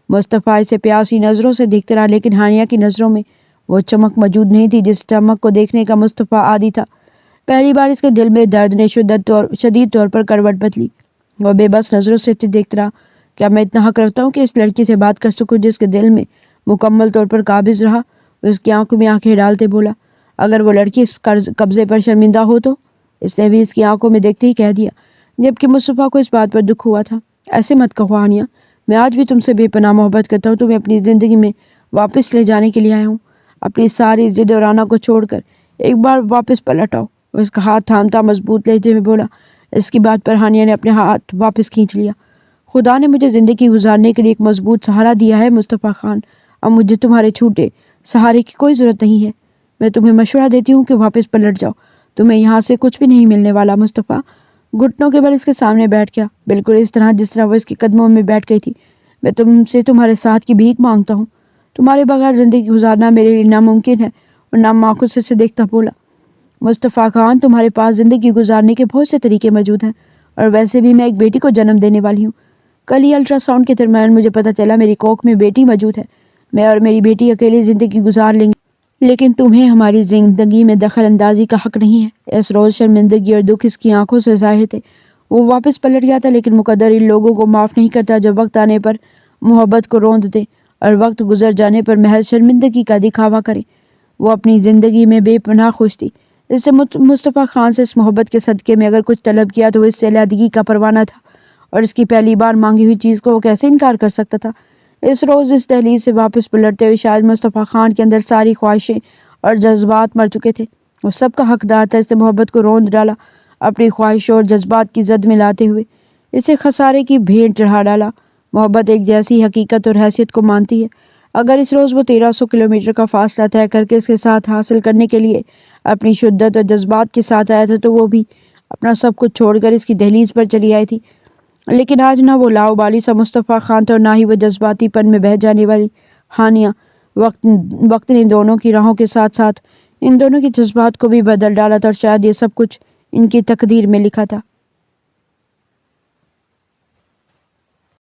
مصطفیٰ اسے پیاسی نظروں سے دیکھتے رہا، لیکن ہانیہ کی نظروں میں وہ چمک موجود نہیں تھی جس چمک کو دیکھنے کا مصطفیٰ عادی تھا۔ پہلی بار اس کے دل میں درد نے شدید طور پر کروٹ بدلی۔ وہ بے بس نظروں سے دیکھتا رہا۔ کیا میں اتنا حق رکھتا ہوں کہ اس لڑکی سے بات کر سکوں جس کے دل میں مکمل طور پر قابض رہا؟ وہ اس کی آنکھوں میں آنکھیں ڈالتے بولا۔ اگر وہ لڑکی اس قبضے پر شرمندہ ہو تو؟ اس نے بھی اس کی آنکھوں میں دیکھتے ہی کہہ دیا، جبکہ مصطفیٰ کو اس بات پر دکھ ہوا تھا۔ ایسے مت کہو ہانیہ، میں آج بھی تم سے بے پناہ محبت کرتا ہوں، تمہیں اپنی زندگی میں واپس لے جانے کے لیے آیا ہوں۔ اپنی ساری ضد اور آنا کو چھوڑ کر ایک بار واپس پلٹ آؤ۔ وہ اس کا ہاتھ تھامتا مضبوط لہجے میں بولا۔ اس کی بات پر ہانیہ نے اپنے ہاتھ واپس کھینچ لیا۔ خدا نے مجھے زندگی گزارنے کے لیے ایک مضبوط سہارا دیا ہے مصطفیٰ خان، اب مجھے تمہارے چھوٹے سہارے کی کوئی ضرورت نہیں ہے۔ میں تمہیں مشورہ دیتی ہوں کہ واپس پلٹ جاؤ، تمہیں یہاں سے کچھ بھی نہیں ملنے والا۔ مصطفیٰ گھٹنوں کے بل اس کے سامنے بیٹھ گیا، بالکل اس طرح جس طرح وہ اس کے قدموں میں بیٹھ گئی تھی۔ میں تم سے تمہارے ساتھ کی بھیک مانگتا ہوں، تمہارے بغیر زندگی گزارنا میرے لیے ناممکن ہے۔ اور نام آنکھوں سے دیکھتا بولا، مصطفیٰ خان تمہارے پاس زندگی گزارنے کے بہت سے طریقے موجود ہیں، اور ویسے بھی میں ایک بیٹی کو جنم دینے والی ہوں۔ کل ہی الٹرا ساؤنڈ کے درمیان مجھے پتہ چلا میری کوکھ میں بیٹی موجود ہے۔ میں اور میری بیٹی اکیلے زندگی گزار لیں گے، لیکن تمہیں ہماری زندگی میں دخل اندازی کا حق نہیں ہے۔ اس روز شرمندگی اور دکھ اس کی آنکھوں سے ظاہر تھے۔ وہ واپس پلٹ گیا تھا، لیکن مقدر ان لوگوں کو معاف نہیں کرتا جو وقت آنے پر محبت کو روند دیں اور وقت گزر جانے پر محض شرمندگی کا دکھاوا کریں۔ وہ اپنی زندگی میں بے پناہ خوش تھی۔ اس سے مصطفیٰ خان سے اس محبت کے صدقے میں اگر کچھ طلب کیا تو وہ اس سے علیحدگی کا پروانہ تھا، اور اس کی پہلی بار مانگی ہوئی چیز کو وہ کیسے انکار کر سکتا تھا؟ اس روز اس دہلیز سے واپس پلٹتے ہوئے شاید مصطفیٰ خان کے اندر ساری خواہشیں اور جذبات مر چکے تھے۔ وہ سب کا حقدار تھا، اس نے محبت کو روند ڈالا، اپنی خواہشوں اور جذبات کی زد میں لاتے ہوئے اسے خسارے کی بھیٹ چڑھا ڈالا۔ محبت ایک جیسی حقیقت اور حیثیت کو مانتی ہے۔ اگر اس روز وہ 1300 کلومیٹر کا فاصلہ طے کر کے اس کے ساتھ حاصل کرنے کے لیے اپنی شدت اور جذبات کے ساتھ آیا تھا تو وہ بھی اپنا سب کچھ چھوڑ کر اس کی دہلیز پر چلی آئی تھی۔ لیکن آج نہ وہ لاؤبالی سا مصطفیٰ خان تھا اور نہ ہی وہ جذباتی پن میں بہہ جانے والی ہانیہ۔ وقت نے دونوں کی راہوں کے ساتھ ساتھ ان دونوں کے جذبات کو بھی بدل ڈالا تھا، اور شاید یہ سب کچھ ان کی تقدیر میں لکھا تھا۔